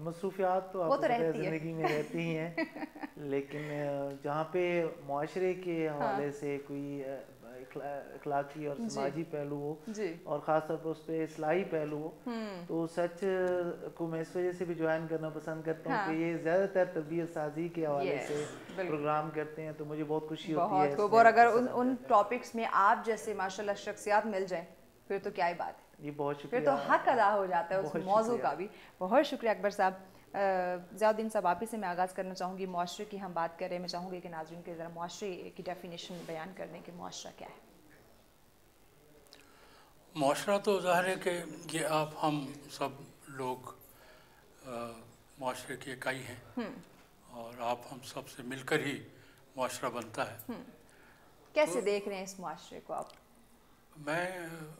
مصروفیات تو آپ زندگی میں رہتی ہی ہیں، لیکن جہاں پہ معاشرے کے حوالے سے کوئی اخلاقی اور سماجی پہلو ہو اور خاص طور پر اس پہ اصلاحی پہلو ہو، تو سچ کو میں اس وجہ سے بھی جوائن کرنا پسند کرتا ہوں کہ یہ زیادہ تر تربیت سازی کے حوالے سے پروگرام کرتے ہیں، تو مجھے بہت خوشی ہوتی ہے. بہت خوب. اور اگر ان ٹاپکس میں آپ جیسے ماشاء اللہ شخصیات مل جائیں پھر تو کیا ہی بات ہے، یہ بہت شکریہ، پھر تو حق ادا ہو جاتا ہے اس موضوع کا بھی. بہت شکریہ اکبر صاحب. ضیاء الدین صاحب آپ ہی سے میں آغاز کرنا چاہوں گی. معاشرے کی ہم بات کر رہے ہیں، میں چاہوں گی کہ ناظرین کے ذرا معاشرے کی ڈیفینیشن بیان کر دیں کہ معاشرہ کیا ہے. معاشرہ تو ظاہر ہے کہ یہ آپ ہم سب لوگ معاشرے کی اکائی ہیں اور آپ ہم سب سے مل کر ہی معاشرہ بنتا ہے. کیسے دیکھ رہے ہیں اس معاشرے کو آپ؟ میں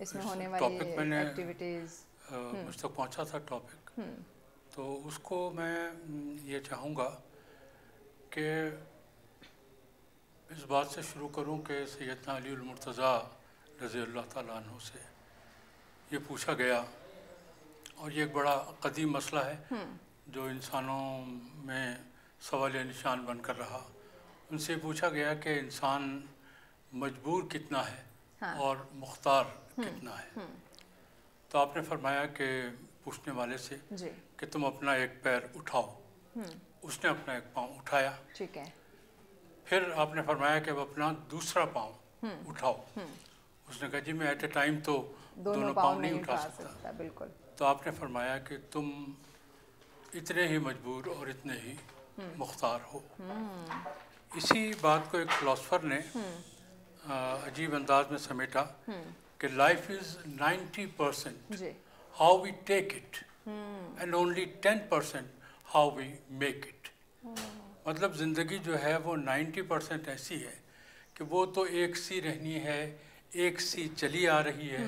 اس میں ہونے والی ایکٹیویٹیز مجھ تک پہنچا تھا ٹاپک، تو اس کو میں یہ چاہوں گا کہ اس بات سے شروع کروں کہ سیدنا علی المرتضیٰ رضی اللہ تعالیٰ عنہ سے یہ پوچھا گیا، اور یہ ایک بڑا قدیم مسئلہ ہے جو انسانوں میں سوال نشان بن کر رہا. ان سے پوچھا گیا کہ انسان مجبور کتنا ہے اور مختار کتنا ہے. تو آپ نے فرمایا کہ پوچھنے والے سے کہ تم اپنا ایک پیر اٹھاؤ. اس نے اپنا ایک پاؤں اٹھایا. ٹھیک ہے. پھر آپ نے فرمایا کہ اب اپنا دوسرا پاؤں اٹھاؤ. اس نے کہا جی میں ایٹ اے ٹائم تو دونوں پاؤں نہیں اٹھا سکتا. بالکل. تو آپ نے فرمایا کہ تم اتنے ہی مجبور اور اتنے ہی مختار ہو. اسی بات کو ایک فلاسفر نے عجیب انداز میں سمیٹا کہ life is 90% how we take it and only 10% how we make it. مطلب زندگی جو ہے وہ 90% ایسی ہے کہ وہ تو ایک سی رہنی ہے، ایک سی چلی آ رہی ہے،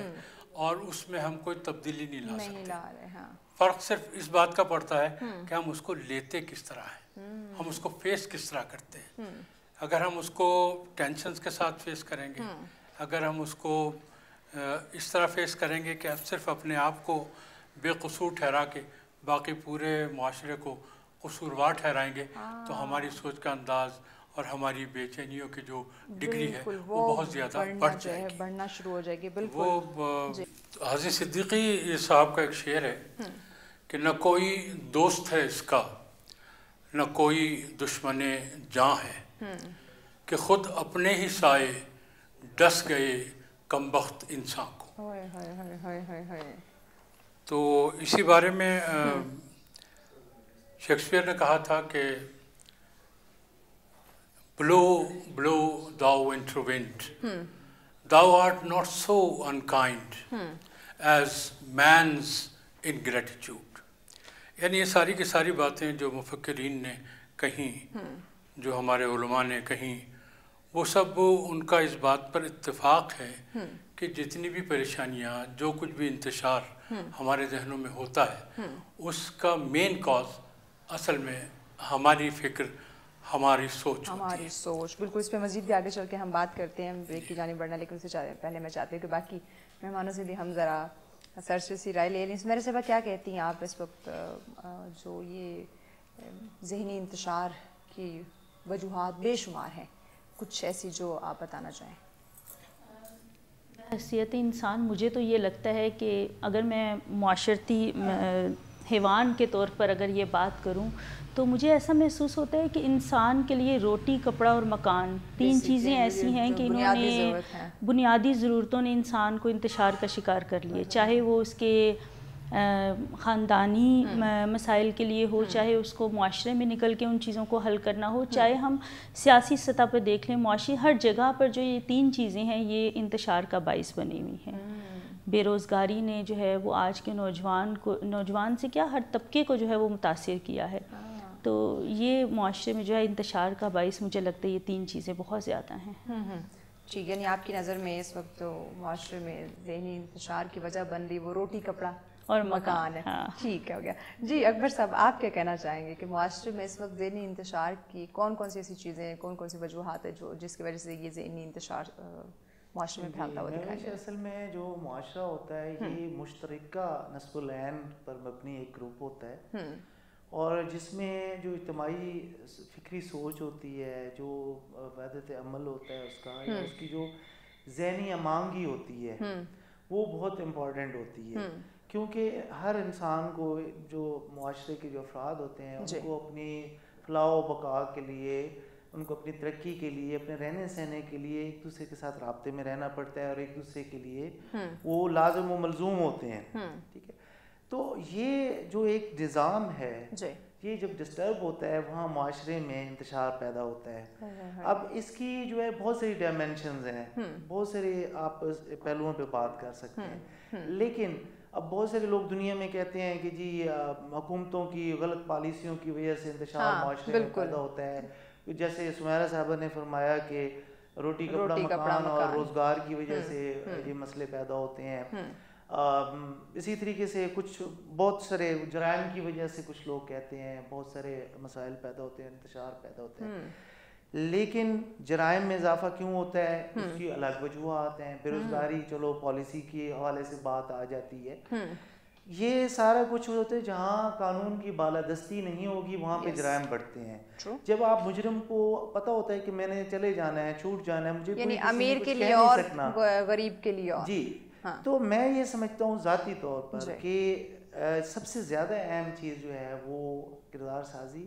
اور اس میں ہم کوئی تبدیلی نہیں لا سکتے. فرق صرف اس بات کا پڑتا ہے کہ ہم اس کو لیتے کس طرح ہیں، ہم اس کو فیس کس طرح کرتے ہیں. اگر ہم اس کو ٹینشنز کے ساتھ فیس کریں گے، اگر ہم اس کو اس طرح فیس کریں گے کہ اب صرف اپنے آپ کو بے قصور ٹھہرا کے باقی پورے معاشرے کو قصوروار ٹھہرائیں گے، تو ہماری سوچ کا انداز اور ہماری بے چینیوں کی جو ڈگری ہے وہ بہت زیادہ بڑھ جائے گی، بڑھنا شروع ہو جائے گی. بالکل. وہ حاجی صدیقی صاحب کا ایک شعر ہے کہ نہ کوئی دوست ہے اس کا، نہ کوئی دشمن جاں ہے، کہ خود اپنے ہی سائے ڈس گئے کمبخت انسان کو. تو اسی بارے میں شیکسپیئر نے کہا تھا کہ بلو بلو thou intervent, thou art not so unkind as man's ingratitude. یعنی یہ ساری کی ساری باتیں جو مفکرین نے کہیں، جو ہمارے علماء نے کہیں، وہ سب ان کا اس بات پر اتفاق ہے کہ جتنی بھی پریشانیاں، جو کچھ بھی انتشار ہمارے ذہنوں میں ہوتا ہے، اس کا مین کاز اصل میں ہماری فکر، ہماری سوچ ہوتی ہے. سوچ. بالکل. اس پہ مزید بھی آگے چل کے ہم بات کرتے ہیں، بریک کی جانب بڑھنا، لیکن اس سے پہلے میں چاہتی ہوں کہ باقی مہمانوں سے بھی ہم ذرا سرسری رائے لے لیں. میرے صاحبہ کیا کہتی ہیں آپ اس وقت جو یہ ذہنی انتشار کی وجوہات بے شمار ہیں، کچھ ایسی جو آپ بتانا چاہیں؟ حیثیت انسان مجھے تو یہ لگتا ہے کہ اگر میں معاشرتی حیوان کے طور پر اگر یہ بات کروں تو مجھے ایسا محسوس ہوتا ہے کہ انسان کے لیے روٹی، کپڑا اور مکان، تین چیزیں ایسی ہیں کہ انہوں نے بنیادی ضرورتوں نے انسان کو انتشار کا شکار کر لیے، چاہے وہ اس کے خاندانی مسائل کے لیے ہو، چاہے اس کو معاشرے میں نکل کے ان چیزوں کو حل کرنا ہو، چاہے ہم سیاسی سطح پہ دیکھ لیں، معاشی ہر جگہ پر جو یہ تین چیزیں ہیں یہ انتشار کا باعث بنی ہوئی ہیں. بے روزگاری نے جو ہے وہ آج کے نوجوان سے کیا ہر طبقے کو جو ہے وہ متاثر کیا ہے. تو یہ معاشرے میں جو ہے انتشار کا باعث مجھے لگتا ہے یہ تین چیزیں بہت زیادہ ہیں. ٹھیک. یعنی آپ کی نظر میں اس وقت تو معاشرے میں ذہنی انتشار کی وجہ بن رہی وہ روٹی، کپڑا اور مکان ہے. ٹھیک ہے، ہو گیا. جی اکبر صاحب آپ کیا کہنا چاہیں گے کہ معاشرے میں اس وقت ذہنی انتشار کی کون کون سی ایسی چیزیں ہیں، کون کون سی وجوہات ہیں جو جس کی وجہ سے یہ ذہنی انتشار معاشرے میں پھیلتا ہوا دکھائی دے؟ اصل میں جو معاشرہ ہوتا ہے یہ مشترکہ نسب العین پر مبنی ایک گروپ ہوتا ہے، اور جس میں جو اجتماعی فکری سوچ ہوتی ہے، جو وحدت عمل ہوتا ہے اس کا، یا اس کی جو ذہنی امانگی ہوتی ہے وہ بہت امپورٹنٹ ہوتی ہے، کیونکہ ہر انسان کو، جو معاشرے کے جو افراد ہوتے ہیں، ان کو اپنی فلاح و بقا کے لیے، ان کو اپنی ترقی کے لیے، اپنے رہنے سہنے کے لیے ایک دوسرے کے ساتھ رابطے میں رہنا پڑتا ہے، اور ایک دوسرے کے لیے وہ لازم و ملزوم ہوتے ہیں. ٹھیک ہے، تو یہ جو ایک نظام ہے یہ جب ڈسٹرب ہوتا ہے وہاں معاشرے میں انتشار پیدا ہوتا ہے. اب اس کی جو ہے بہت ساری ڈائمینشنز ہیں، بہت سارے آپ پہلوؤں پہ بات کر سکتے ہیں، لیکن اب بہت سارے لوگ دنیا میں کہتے ہیں کہ جی حکومتوں کی غلط پالیسیوں کی وجہ سے انتشار معاشرے میں پیدا ہوتا ہے. جیسے سمیرہ صاحبہ نے فرمایا کہ روٹی کپڑا مکان اور روزگار کی وجہ سے یہ مسئلے پیدا ہوتے ہیں. اسی طریقے سے کچھ بہت سارے جرائم کی وجہ سے کچھ لوگ کہتے ہیں بہت سارے مسائل پیدا ہوتے ہیں، انتشار پیدا ہوتا ہے. لیکن جرائم میں اضافہ کیوں ہوتا ہے اس کی الگ وجوہات ہیں. بے روزگاری چلو پالیسی کے حوالے سے بات آ جاتی ہے. یہ سارا کچھ ہوتا ہے جہاں قانون کی بالادستی نہیں ہوگی وہاں پہ جرائم بڑھتے ہیں. جب آپ مجرم کو پتہ ہوتا ہے کہ میں نے چلے جانا ہے، چھوٹ جانا ہے، مجھے یعنی امیر کے لیے اور غریب کے لیے اور، جی، تو میں یہ سمجھتا ہوں ذاتی طور پر کہ سب سے زیادہ اہم چیز جو ہے وہ کردار سازی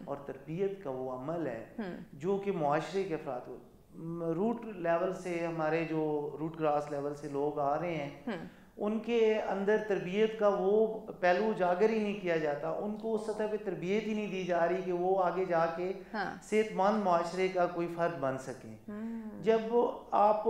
اور تربیت کا وہ عمل ہے جو کہ معاشرے کے افراد کو روٹ لیول سے، ہمارے جو روٹ گراس لیول سے لوگ آ رہے ہیں ان کے اندر تربیت کا وہ پہلو اجاگر ہی نہیں کیا جاتا. ان کو اس سطح پہ تربیت ہی نہیں دی جا رہی کہ وہ آگے جا کے صحت مند معاشرے کا کوئی فرد بن سکیں. جب آپ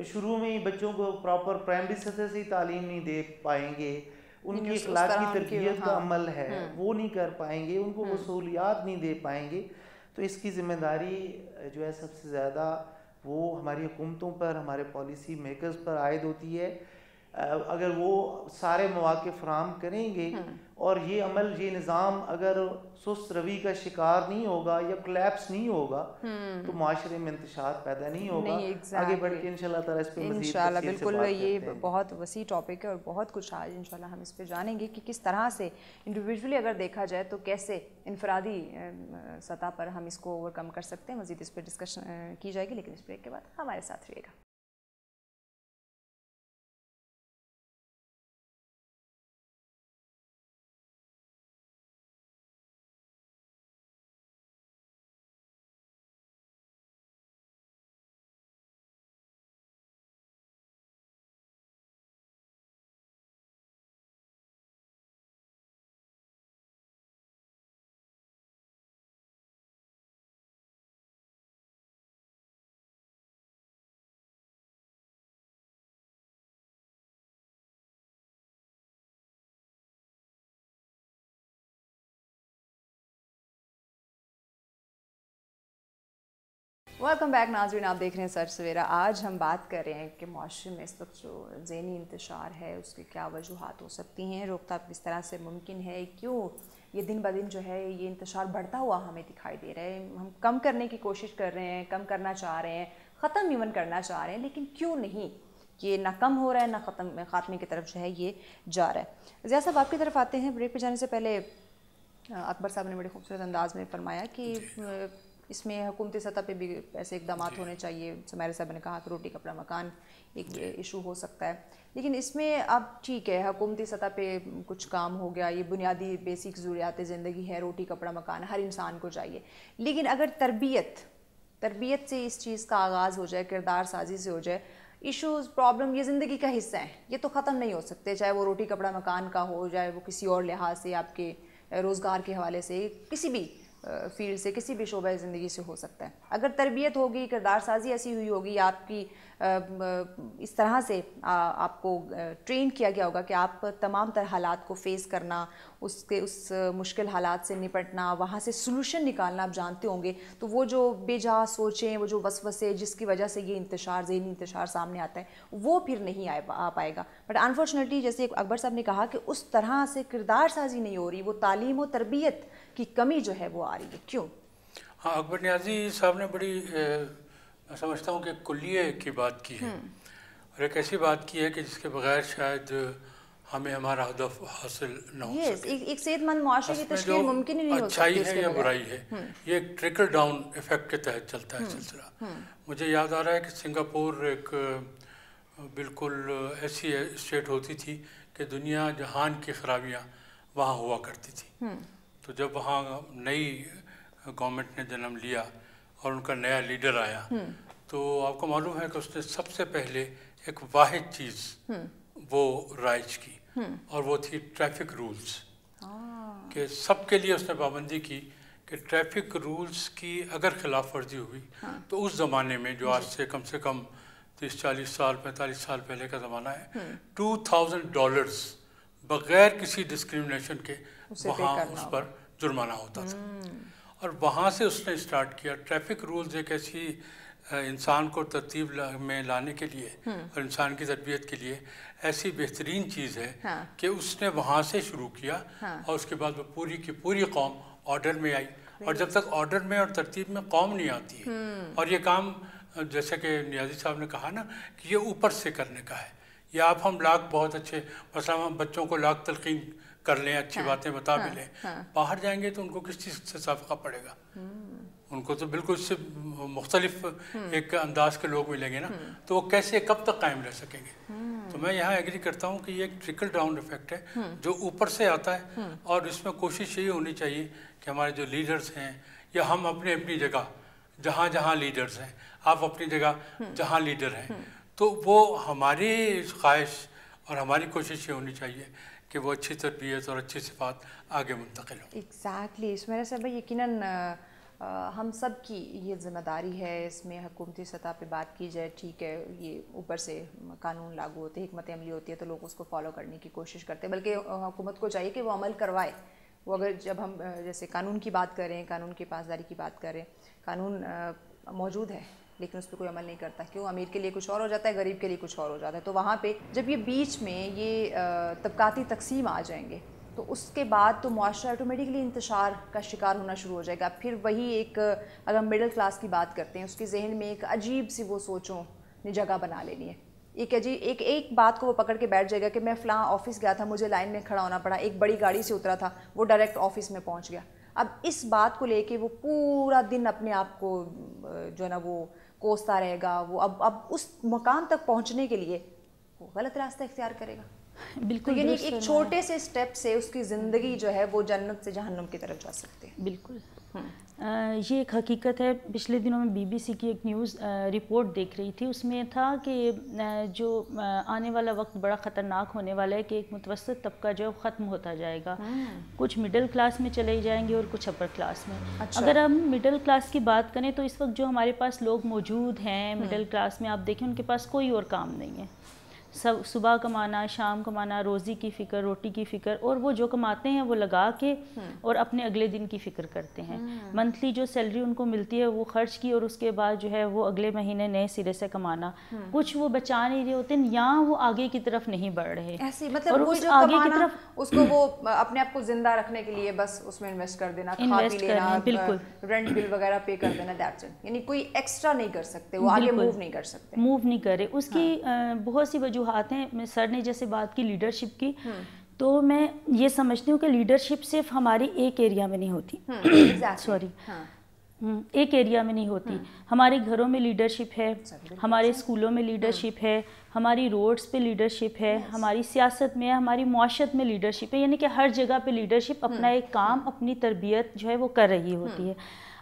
شروع میں ہی بچوں کو پراپر پرائمری سطح سے ہی تعلیم نہیں دے پائیں گے، ان کی اخلاقی تربیت کا عمل ہے وہ نہیں کر پائیں گے، ان کو وہ سہولیات نہیں دے پائیں گے، تو اس کی ذمہ داری جو ہے سب سے زیادہ وہ ہماری حکومتوں پر، ہمارے پالیسی میکرز پر عائد ہوتی ہے. اگر وہ سارے مواقع فراہم کریں گے اور یہ عمل، یہ نظام اگر سست روی کا شکار نہیں ہوگا یا کلیپس نہیں ہوگا تو معاشرے میں انتشار پیدا نہیں ہوگا. آگے بڑھ کے انشاءاللہ تعالیٰ اس پہ مزید انشاءاللہ بالکل. یہ بہت وسیع ٹاپک ہے اور بہت کچھ آج انشاءاللہ ہم اس پہ جانیں گے کہ کس طرح سے انڈیویجولی اگر دیکھا جائے تو کیسے انفرادی سطح پر ہم اس کو اوور کم کر سکتے ہیں. مزید اس پہ ڈسکشن کی جائے گی، لیکن اس بریک کے بعد ہمارے ساتھ رہیے گا. ویلکم بیک ناظرین، آپ دیکھ رہے ہیں سر سویرا. آج ہم بات کر رہے ہیں کہ معاشرے میں اس وقت جو ذہنی انتشار ہے اس کی کیا وجوہات ہو سکتی ہیں، روک تھام کس طرح سے ممکن ہے، کیوں یہ دن بدن جو ہے یہ انتشار بڑھتا ہوا ہمیں دکھائی دے رہا ہے. ہم کم کرنے کی کوشش کر رہے ہیں، کم کرنا چاہ رہے ہیں، ختم ایون کرنا چاہ رہے ہیں، لیکن کیوں نہیں یہ نہ کم ہو رہا ہے نہ خاتمے کی طرف جو ہے یہ جا رہا ہے. ضیاء صاحب آپ کی طرف آتے ہیں. بریک پہ جانے سے پہلے اکبر صاحب نے بڑے خوبصورت انداز میں فرمایا کہ اس میں حکومتی سطح پہ بھی ایسے اقدامات ہونے چاہیے. سمیرہ صاحب نے کہا کہ روٹی کپڑا مکان ایک ایشو ہو سکتا ہے، لیکن اس میں اب ٹھیک ہے حکومتی سطح پہ کچھ کام ہو گیا، یہ بنیادی بیسک ضروریات زندگی ہے، روٹی کپڑا مکان ہر انسان کو چاہیے، لیکن اگر تربیت سے اس چیز کا آغاز ہو جائے، کردار سازی سے ہو جائے، ایشوز پرابلم یہ زندگی کا حصہ ہیں، یہ تو ختم نہیں ہو سکتے، چاہے وہ روٹی کپڑا مکان کا ہو، چاہے وہ کسی اور لحاظ سے آپ کے روزگار کے حوالے سے، کسی بھی فیلڈ سے، کسی بھی شعبہ زندگی سے ہو سکتا ہے. اگر تربیت ہوگی، کردار سازی ایسی ہوئی ہوگی، آپ کی اس طرح سے آپ کو ٹرین کیا گیا ہوگا کہ آپ تمام تر حالات کو فیس کرنا، اس مشکل حالات سے نپٹنا، وہاں سے سلوشن نکالنا آپ جانتے ہوں گے، تو وہ جو بے جا سوچیں، وہ جو وسوسے جس کی وجہ سے یہ انتشار، ذہنی انتشار سامنے آتا ہے، وہ پھر نہیں آ پائے گا. بٹ انفارچونیٹلی جیسے اکبر صاحب نے کہا کہ اس طرح سے کردار سازی نہیں ہو رہی، وہ تعلیم و تربیت کی کمی جو ہے وہ آ رہی ہے. کیوں؟ ہاں، اکبر نیازی صاحب نے بڑی میں سمجھتا ہوں کہ کلیے کی بات کی ہے، اور ایک ایسی بات کی ہے کہ جس کے بغیر شاید ہمیں ہمارا ہدف حاصل نہ ہو سکے. ایک صحت مند معاشرے کی تشکیل ممکن ہی نہیں ہو سکتی. اچھائی ہے یا برائی ہے، یہ ایک ٹرکل ڈاؤن ایفیکٹ کے تحت چلتا ہے سلسلہ. مجھے یاد آ رہا ہے کہ سنگاپور ایک بالکل ایسی اسٹیٹ ہوتی تھی کہ دنیا جہان کی خرابیاں وہاں ہوا کرتی تھی. تو جب وہاں نئی گورنمنٹ نے جنم لیا اور ان کا نیا لیڈر آیا تو آپ کو معلوم ہے کہ اس نے سب سے پہلے ایک واحد چیز وہ رائج کی اور وہ تھی ٹریفک رولز. کہ سب کے لیے اس نے پابندی کی کہ ٹریفک رولز کی اگر خلاف ورزی ہوئی تو اس زمانے میں جو آج سے کم 30-40 سال 45 سال پہلے کا زمانہ ہے، $2,000 بغیر کسی ڈسکریمنیشن کے وہاں اس پر جرمانہ ہوتا تھا. اور وہاں سے اس نے اسٹارٹ کیا. ٹریفک رولز ایک ایسی انسان کو ترتیب میں لانے کے لیے اور انسان کی تربیت کے لیے ایسی بہترین چیز ہے کہ اس نے وہاں سے شروع کیا اور اس کے بعد وہ پوری کی پوری قوم آرڈر میں آئی. اور جب تک آرڈر میں اور ترتیب میں قوم نہیں آتی ہے، اور یہ کام جیسے کہ نیازی صاحب نے کہا نا کہ یہ اوپر سے کرنے کا ہے. یا آپ ہم لاکھ بہت اچھے مثلا ہم بچوں کو لاکھ تلقین کر لیں، اچھی باتیں بتا بھی لیں، باہر جائیں گے تو ان کو کس چیز سے سابقہ پڑے گا؟ ان کو تو بالکل اس سے مختلف ایک انداز کے لوگ ملیں گے نا، تو وہ کیسے کب تک قائم رہ سکیں گے؟ تو میں یہاں ایگری کرتا ہوں کہ یہ ایک ٹرکل ڈاؤن ایفیکٹ ہے جو اوپر سے آتا ہے. اور اس میں کوشش یہی ہونی چاہیے کہ ہمارے جو لیڈرز ہیں یا ہم اپنی جگہ جہاں لیڈرز ہیں، آپ اپنی جگہ جہاں لیڈر ہیں، تو وہ ہماری خواہش اور ہماری کوشش یہ ہونی چاہیے کہ وہ اچھی تربیت اور اچھی صفات آگے منتقل ہوں. ایگزیکٹلی. اس میں سے بھائی یقیناً ہم سب کی یہ ذمہ داری ہے. اس میں حکومتی سطح پہ بات کی جائے، ٹھیک ہے، یہ اوپر سے قانون لاگو ہوتے، حکمت عملی ہوتی ہے تو لوگ اس کو فالو کرنے کی کوشش کرتے ہیں، بلکہ حکومت کو چاہیے کہ وہ عمل کروائے. وہ اگر جب ہم جیسے قانون کی بات کریں، قانون کی پاسداری کی بات کریں، قانون موجود ہے لیکن اس پہ کوئی عمل نہیں کرتا. کیوں؟ امیر کے لیے کچھ اور ہو جاتا ہے، غریب کے لیے کچھ اور ہو جاتا ہے. تو وہاں پہ جب یہ بیچ میں یہ طبقاتی تقسیم آ جائیں گے تو اس کے بعد تو معاشرہ آٹومیٹکلی انتشار کا شکار ہونا شروع ہو جائے گا. پھر وہی ایک اگر ہم مڈل کلاس کی بات کرتے ہیں، اس کے ذہن میں ایک عجیب سی وہ سوچوں نے جگہ بنا لینی ہے. ایک بات کو وہ پکڑ کے بیٹھ جائے گا کہ میں فلاں آفس گیا تھا، مجھے لائن میں کھڑا ہونا پڑا، ایک بڑی گاڑی سے اترا تھا، وہ ڈائریکٹ آفس میں پہنچ گیا. اب اس بات کو لے کے وہ پورا دن اپنے آپ کو جو ہے نا وہ کوستا رہے گا. وہ اب اس مقام تک پہنچنے کے لیے وہ غلط راستہ اختیار کرے گا. بالکل. یعنی ایک چھوٹے سے سٹیپ سے اس کی زندگی جو ہے وہ جنت سے جہنم کی طرف جا سکتے ہیں. بالکل. یہ ایک حقیقت ہے. پچھلے دنوں میں BBC کی ایک نیوز رپورٹ دیکھ رہی تھی، اس میں تھا کہ جو آنے والا وقت بڑا خطرناک ہونے والا ہے کہ ایک متوسط طبقہ جو ہے ختم ہوتا جائے گا. کچھ مڈل کلاس میں چلے جائیں گے اور کچھ اپر کلاس میں. اگر ہم مڈل کلاس کی بات کریں تو اس وقت جو ہمارے پاس لوگ موجود ہیں مڈل کلاس میں، آپ دیکھیں ان کے پاس کوئی اور کام نہیں ہے. صبح کمانا، شام کمانا، روزی کی فکر، روٹی کی فکر، اور وہ جو کماتے ہیں وہ لگا کے اور اپنے اگلے دن کی فکر کرتے ہیں. منتھلی جو سیلری ان کو ملتی ہے وہ خرچ کی اور اس کے بعد جو ہے وہ اگلے مہینے نئے سرے سے کمانا. کچھ وہ بچا نہیں رہے ہوتے یا وہ آگے کی طرف نہیں بڑھ رہے. ایسی مطلب وہ جو آگے کی کمانا طرف اس کو وہ اپنے آپ کو زندہ رکھنے کے لیے بس اس میں انویسٹ کر دینا، کھا پی لینا، بالکل رینٹ بل وغیرہ پے کر دینا، دیٹس اٹ. یعنی کوئی ایکسٹرا نہیں کر سکتے، وہ آگے موو نہیں کر سکتے، موو نہیں کر رہے. اس کی بہت سی وجوہات ہیں. سر نے جیسے بات کی لیڈرشپ کی، تو میں یہ سمجھتی ہوں کہ لیڈرشپ صرف ہماری ایک ایریا میں نہیں ہوتی. ایک ایریا میں نہیں ہوتی. ہمارے گھروں میں لیڈرشپ ہے، ہمارے اسکولوں میں لیڈرشپ ہے، ہماری روڈز پہ لیڈرشپ ہے، ہماری سیاست میں، ہماری معاشرت میں لیڈرشپ ہے. یعنی کہ ہر جگہ پہ لیڈرشپ اپنا ایک کام، اپنی تربیت جو ہے وہ کر رہی ہوتی ہے.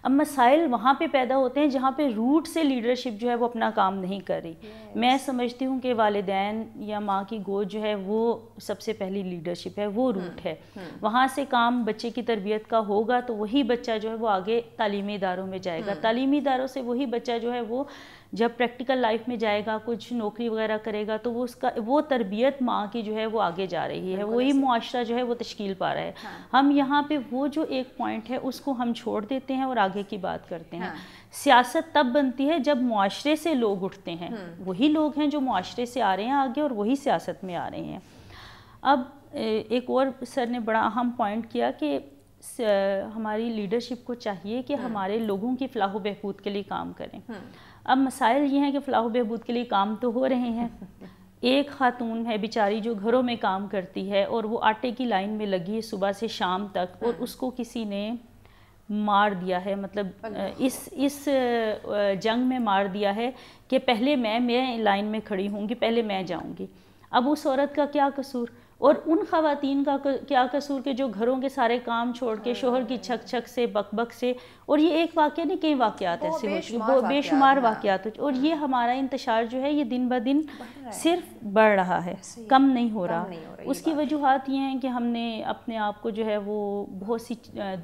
اب مسائل وہاں پہ پیدا ہوتے ہیں جہاں پہ روٹ سے لیڈرشپ جو ہے وہ اپنا کام نہیں کر رہی. میں سمجھتی ہوں کہ والدین یا ماں کی گود جو ہے وہ سب سے پہلی لیڈرشپ ہے، وہ روٹ ہے. وہاں سے کام بچے کی تربیت کا ہوگا تو وہی بچہ جو ہے وہ آگے تعلیمی اداروں میں جائے گا. تعلیمی اداروں سے وہی بچہ جو ہے وہ جب پریکٹیکل لائف میں جائے گا، کچھ نوکری وغیرہ کرے گا، تو وہ تربیت ماں کی جو ہے وہ آگے جا رہی ہے. وہی معاشرہ جو ہے وہ تشکیل پا رہا ہے. ہم یہاں پہ وہ جو ایک پوائنٹ ہے اس کو ہم چھوڑ دیتے ہیں اور آگے کی بات کرتے ہیں. سیاست تب بنتی ہے جب معاشرے سے لوگ اٹھتے ہیں. وہی لوگ ہیں جو معاشرے سے آ رہے ہیں آگے اور وہی سیاست میں آ رہے ہیں. اب ایک اور سر نے بڑا اہم پوائنٹ کیا کہ ہماری لیڈرشپ کو چاہیے کہ ہمارے لوگوں کی فلاح و بہبود کے لیے کام کریں. اب مسائل یہ ہیں کہ فلاح و بہبود کے لیے کام تو ہو رہے ہیں، ایک خاتون ہے بیچاری جو گھروں میں کام کرتی ہے اور وہ آٹے کی لائن میں لگی ہے صبح سے شام تک، اور اس کو کسی نے مار دیا ہے، مطلب اس جنگ میں مار دیا ہے کہ پہلے میں لائن میں کھڑی ہوں گی، پہلے میں جاؤں گی۔ اب اس عورت کا کیا قصور، اور ان خواتین کا کیا قصور کہ جو گھروں کے سارے کام چھوڑ کے شوہر کی چھک چھک سے بک بک سے، اور یہ ایک واقعہ نہیں، کئی واقعات ایسے ہوتے ہیں، بے شمار واقعات، اور یہ ہمارا انتشار جو ہے یہ دن بہ دن صرف بڑھ رہا ہے، کم نہیں ہو رہا۔ اس کی وجوہات یہ ہیں کہ ہم نے اپنے آپ کو جو ہے وہ بہت سی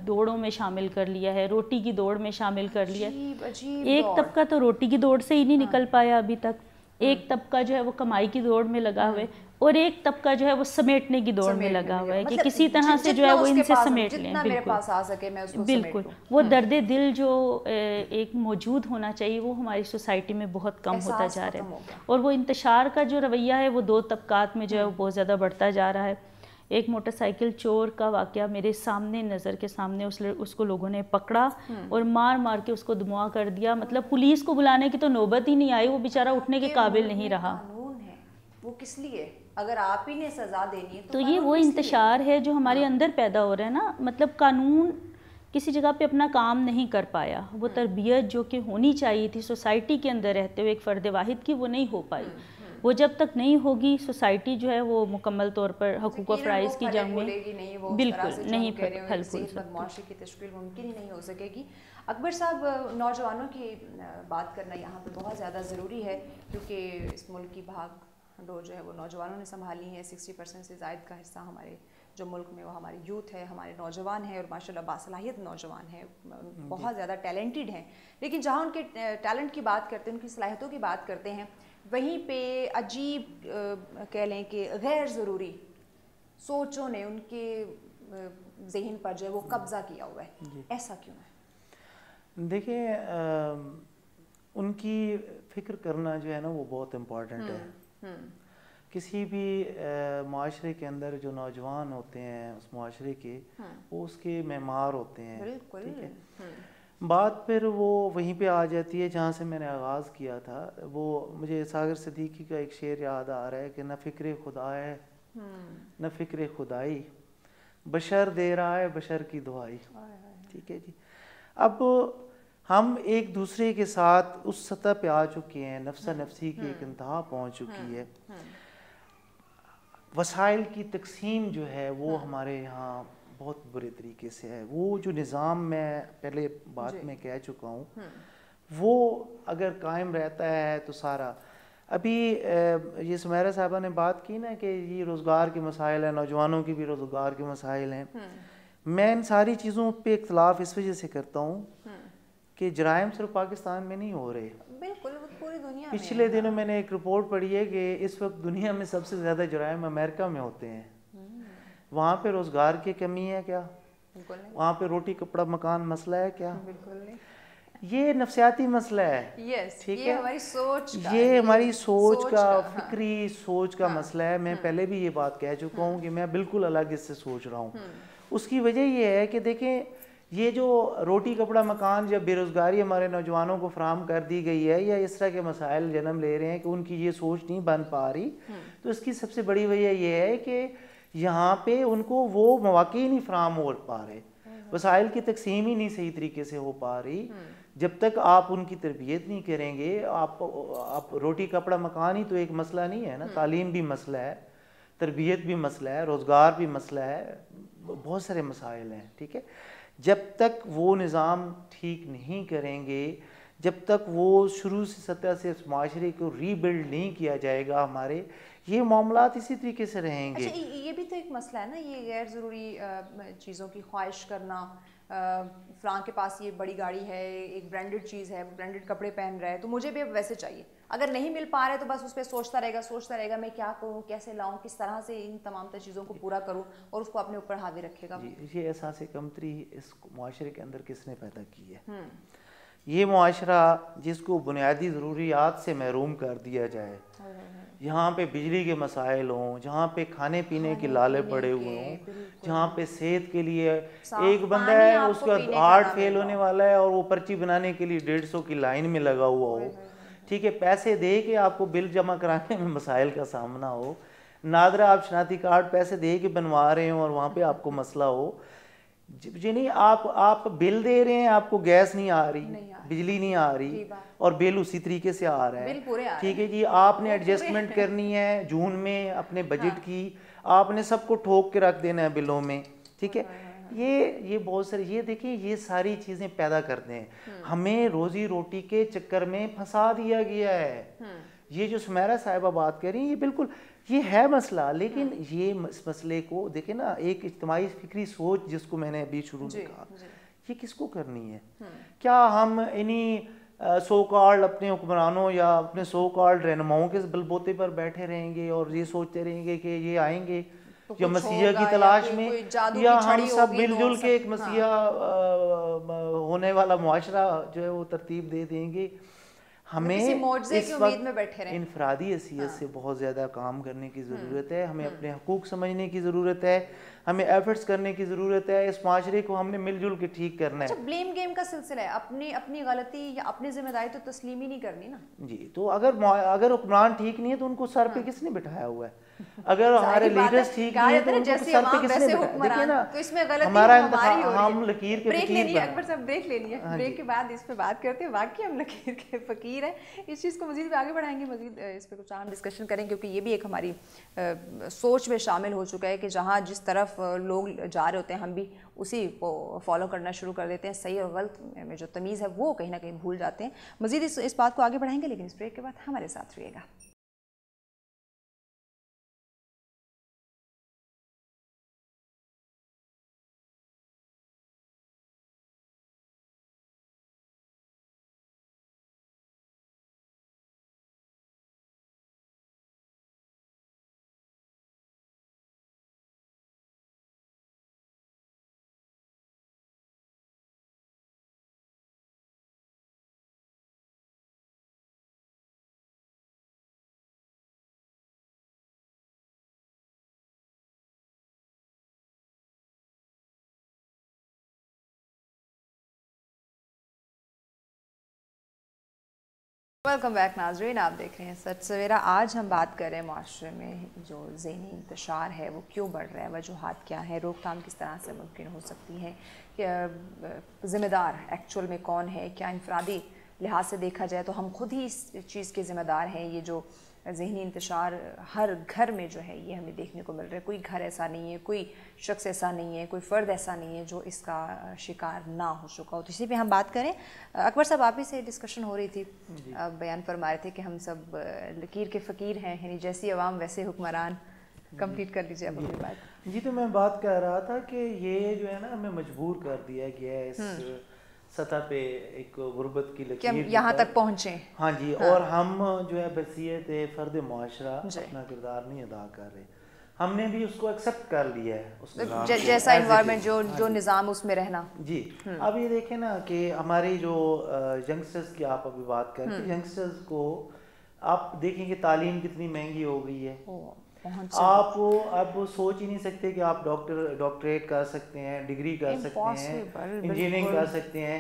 دوڑوں میں شامل کر لیا ہے، روٹی کی دوڑ میں شامل کر لیا۔ ایک طبقہ تو روٹی کی دوڑ سے ہی نہیں نکل پایا ابھی تک، ایک طبقہ جو ہے وہ کمائی کی دوڑ میں لگا ہوئے، اور ایک طبقہ جو ہے وہ سمیٹنے کی دوڑ میں لگا ہوا ہے کہ کسی طرح سے جو ہے وہ ان سے سمیٹ لیں۔ بالکل وہ درد دل جو ایک موجود ہونا چاہیے وہ ہماری سوسائٹی میں بہت کم ہوتا جا رہا ہے، اور وہ انتشار کا جو رویہ ہے وہ دو طبقات میں جو ہے وہ بہت زیادہ بڑھتا جا رہا ہے۔ ایک موٹر سائیکل چور کا واقعہ میرے سامنے، نظر کے سامنے، اس کو لوگوں نے پکڑا اور مار مار کے اس کو دموا کر دیا، مطلب پولیس کو بلانے کی تو نوبت ہی نہیں آئی، وہ بیچارہ اٹھنے کے قابل نہیں رہا۔ وہ کس لیے؟ اگر آپ ہی نے سزا دینی ہے تو یہ وہ انتشار ہے جو ہمارے اندر پیدا ہو رہا ہے نا، مطلب قانون کسی جگہ پہ اپنا کام نہیں کر پایا، وہ تربیت جو کہ ہونی چاہیے تھی سوسائٹی کے اندر رہتے ہوئے ایک فرد واحد کی، وہ نہیں ہو پائی۔ وہ جب تک نہیں ہوگی سوسائٹی جو ہے وہ مکمل طور پر حقوق و فرائض کی جنگ میں بالکل نہیں پھل پھول سکتی، معاشرے کی تشکیل ممکن ہی نہیں ہو سکے گی۔ اکبر صاحب، نوجوانوں کی بات کرنا یہاں پہ بہت زیادہ ضروری ہے، کیونکہ اس ملک کی بھاگ ڈور جو ہے وہ نوجوانوں نے سنبھالی ہے۔ 60% سے زائد کا حصہ ہمارے جو ملک میں وہ ہماری یوتھ ہے، ہمارے نوجوان ہیں، اور ماشاءاللہ باصلاحیت نوجوان ہیں، بہت زیادہ ٹیلنٹڈ ہیں، لیکن جہاں ان کے ٹیلنٹ کی بات کرتے ہیں، ان کی صلاحیتوں کی بات کرتے ہیں، وہیں پہ عجیب کہہ لیں کہ غیر ضروری سوچوں نے ان کے ذہن پر جو ہے وہ قبضہ کیا ہوا ہے۔ ایسا کیوں ہے؟ دیکھیں، ان کی فکر کرنا جو ہے نا وہ بہت امپورٹنٹ ہے۔ کسی بھی معاشرے کے اندر جو نوجوان ہوتے ہیں اس معاشرے کے، وہ اس کے معمار ہوتے ہیں، ٹھیک ہے۔ بات پھر وہ وہیں پہ آ جاتی ہے جہاں سے میں نے آغاز کیا تھا۔ وہ مجھے ساغر صدیقی کا ایک شعر یاد آ رہا ہے کہ نہ فکر خدا ہے نہ فکر خدائی، بشر دے رہا ہے بشر کی دعائی، ٹھیک ہے جی۔ اب ہم ایک دوسرے کے ساتھ اس سطح پہ آ چکے ہیں، نفسا نفسی کی ایک انتہا پہنچ چکی ہے۔ وسائل کی تقسیم جو ہے وہ ہمارے یہاں بہت برے طریقے سے ہے۔ وہ جو نظام میں پہلے بات میں کہہ چکا ہوں، وہ اگر قائم رہتا ہے تو سارا، ابھی یہ سمیرہ صاحبہ نے بات کی نا کہ یہ روزگار کے مسائل ہیں، نوجوانوں کی بھی روزگار کے مسائل ہیں، میں ان ساری چیزوں پہ اختلاف اس وجہ سے کرتا ہوں کہ جرائم صرف پاکستان میں نہیں ہو رہے، بالکل پوری دنیا میں۔ پچھلے دنوں میں نے ایک رپورٹ پڑھی ہے کہ اس وقت دنیا میں سب سے زیادہ جرائم امریکہ میں ہوتے ہیں۔ وہاں پہ روزگار کی کمی ہے کیا؟ وہاں پہ روٹی کپڑا مکان مسئلہ ہے کیا؟ بالکل نہیں، یہ نفسیاتی مسئلہ ہے، ٹھیک ہے، یہ ہماری سوچ کا، فکری سوچ کا مسئلہ ہے۔ میں پہلے بھی یہ بات کہہ چکا ہوں کہ میں بالکل الگ اس سے سوچ رہا ہوں۔ اس کی وجہ یہ ہے کہ دیکھیں، یہ جو روٹی کپڑا مکان جب بے روزگاری ہمارے نوجوانوں کو فراہم کر دی گئی ہے، یا اس طرح کے مسائل جنم لے رہے ہیں کہ ان کی یہ سوچ نہیں بن پا رہی، تو اس کی سب سے بڑی وجہ یہ ہے کہ یہاں پہ ان کو وہ مواقع ہی نہیں فراہم ہو پا رہے، وسائل کی تقسیم ہی نہیں صحیح طریقے سے ہو پا رہی۔ جب تک آپ ان کی تربیت نہیں کریں گے، آپ روٹی کپڑا مکان ہی تو ایک مسئلہ نہیں ہے نا، تعلیم بھی مسئلہ ہے، تربیت بھی مسئلہ ہے، روزگار بھی مسئلہ ہے، بہت سارے مسائل ہیں، ٹھیک ہے۔ جب تک وہ نظام ٹھیک نہیں کریں گے، جب تک وہ شروع سے سطح سے اس معاشرے کو ری بلڈ نہیں کیا جائے گا، ہمارے یہ معاملات اسی طریقے سے رہیں گے۔ اچھا، یہ بھی تو ایک مسئلہ ہے نا، یہ غیر ضروری چیزوں کی خواہش کرنا۔ فلاں کے پاس یہ بڑی گاڑی ہے، ایک برانڈڈ چیز ہے، برانڈڈ کپڑے پہن رہا ہے، تو مجھے بھی اب ویسے چاہیے۔ اگر نہیں مل پا رہا ہے تو بس اس پہ سوچتا رہے گا میں کیا کروں، کیسے لاؤں، کس طرح سے ان تمام تر چیزوں کو پورا کروں، اور اس کو اپنے اوپر حاوی رکھے گا۔ یہ احساس کمتری اس معاشرے کے اندر کس نے پیدا کی ہے؟ یہ معاشرہ جس کو بنیادی ضروریات سے محروم کر دیا جائے، جہاں پہ بجلی کے مسائل ہوں، جہاں پہ کھانے پینے کے لالے پڑے ہوئے ہوں، جہاں پہ صحت کے لیے ایک بندہ ہے اس کا ہارٹ فیل ہونے والا ہے اور وہ پرچی بنانے کے لیے 150 کی لائن میں لگا ہوا ہو، ٹھیک ہے, پیسے دے کے آپ کو بل جمع کرانے میں مسائل کا سامنا ہو, نادرا آپ شناختی کارڈ پیسے دے کے بنوا رہے ہوں اور وہاں پہ آپ کو مسئلہ ہو. جی نہیں, آپ بل دے رہے ہیں, آپ کو گیس نہیں آ رہی, بجلی نہیں آ رہی, اور بل اسی طریقے سے آ رہا ہے, ٹھیک ہے جی. آپ نے ایڈجسٹمنٹ کرنی ہے جون میں اپنے بجٹ کی, آپ نے سب کو ٹھوک کے رکھ دینا ہے بلوں میں, ٹھیک ہے. یہ بہت ساری, یہ دیکھیں یہ ساری چیزیں پیدا کرتے ہیں. ہمیں روزی روٹی کے چکر میں پھنسا دیا گیا ہے. یہ جو سمیرہ صاحبہ بات کر رہی ہیں یہ بالکل یہ ہے مسئلہ, لیکن یہ مسئلے کو دیکھیں نا, ایک اجتماعی فکری سوچ جس کو میں نے ابھی شروع میں کہا, یہ کس کو کرنی ہے؟ کیا ہم انہی سو کالڈ اپنے حکمرانوں یا اپنے سو کالڈ رہنماؤں کے بل بوتے پر بیٹھے رہیں گے اور یہ سوچتے رہیں گے کہ یہ آئیں گے یا مسیح کی تلاش میں, یا ہم سب مل جل کے ایک مسیح ہونے والا معاشرہ جو ہے وہ ترتیب دے دیں گے؟ ہمیں اس وقت انفرادی حیثیت سے بہت زیادہ کام کرنے کی ضرورت ہے. ہمیں اپنے حقوق سمجھنے کی ضرورت ہے, ہمیں ایفرٹس کرنے کی ضرورت ہے. اس معاشرے کو ہم نے مل جل کے ٹھیک کرنا ہے. اچھا, بلیم گیم کا سلسلہ ہے, اپنی غلطی یا اپنی ذمہ داری تو تسلیم ہی نہیں کرنی نا. جی, تو اگر حکمران ٹھیک نہیں ہے تو ان کو سر پہ کس نے بٹھایا ہوا ہے؟ اگر ہمارے لیڈرز ٹھیک نہیں ہیں تو ان کو سر پہ کس نے بٹھایا؟ دیکھیں نا, تو اس میں غلطی ہمارا ہماری ہو رہی ہے. ہم لکیر کے فقیر ہیں. اکبر صاحب بریک لینی ہے, بریک کے بعد اس پہ بات کرتے ہیں. واقعی ہم لکیر کے فقیر ہیں. اس چیز کو مزید بھی آگے بڑھائیں گے, مزید اس پہ کچھ عام ڈسکشن کریں, کیونکہ یہ بھی ایک ہماری سوچ میں شامل ہو چکا ہے کہ جہاں جس طرف لوگ جا رہے ہوتے ہیں ہم بھی اسی کو فالو کرنا شروع کر دیتے ہیں. صحیح اور غلط میں جو تمیز ہے وہ کہیں نہ کہیں بھول جاتے ہیں. مزید اس بات کو آگے بڑھائیں گے, لیکن اس بریک کے بعد ہمارے ساتھ رہیے گا. ویلکم بیک ناظرین, آپ دیکھ رہے ہیں سچ سویرا. آج ہم بات کر رہے ہیں معاشرے میں جو ذہنی انتشار ہے وہ کیوں بڑھ رہا ہے, وجوہات کیا ہیں, روک تھام کس طرح سے ممکن ہو سکتی ہے, کہ ذمہ دار ایکچوئل میں کون ہے. کیا انفرادی لحاظ سے دیکھا جائے تو ہم خود ہی اس چیز کے ذمہ دار ہیں. یہ جو ذہنی انتشار ہر گھر میں جو ہے یہ ہمیں دیکھنے کو مل رہا ہے. کوئی گھر ایسا نہیں ہے, کوئی شخص ایسا نہیں ہے, کوئی فرد ایسا نہیں ہے جو اس کا شکار نہ ہو چکا ہو. تو اسی پہ ہم بات کریں. اکبر صاحب, آپ ہی سے ڈسکشن ہو رہی تھی, آپ بیان فرما رہے تھے کہ ہم سب لکیر کے فقیر ہیں, یعنی جیسی عوام ویسے حکمران. کمپلیٹ کر لیجیے آپ اپنی بات. جی, تو میں بات کر رہا تھا کہ یہ جو ہے نا ہمیں مجبور کر دیا گیا ہے اس سطح پہ ایک غربت کی لکیر یہاں تک پہنچے. ہاں جی, اور ہم جو ہے بحیثیت فرد معاشرہ اپنا کردار نہیں ادا کر رہے. ہم نے بھی اس کو ایکسیپٹ کر لیا ہے, اس جیسا انوائرمنٹ جو نظام اس میں رہنا. جی, اب یہ دیکھیں نا کہ ہماری جو ینگسٹرز کی آپ ابھی بات کریں, ینگسٹرز کو آپ دیکھیں کہ تعلیم کتنی مہنگی ہو گئی ہے. آپ اب سوچ ہی نہیں سکتے کہ آپ ڈاکٹریٹ کر سکتے ہیں, ڈگری کر سکتے ہیں, انجینئرنگ کر سکتے ہیں.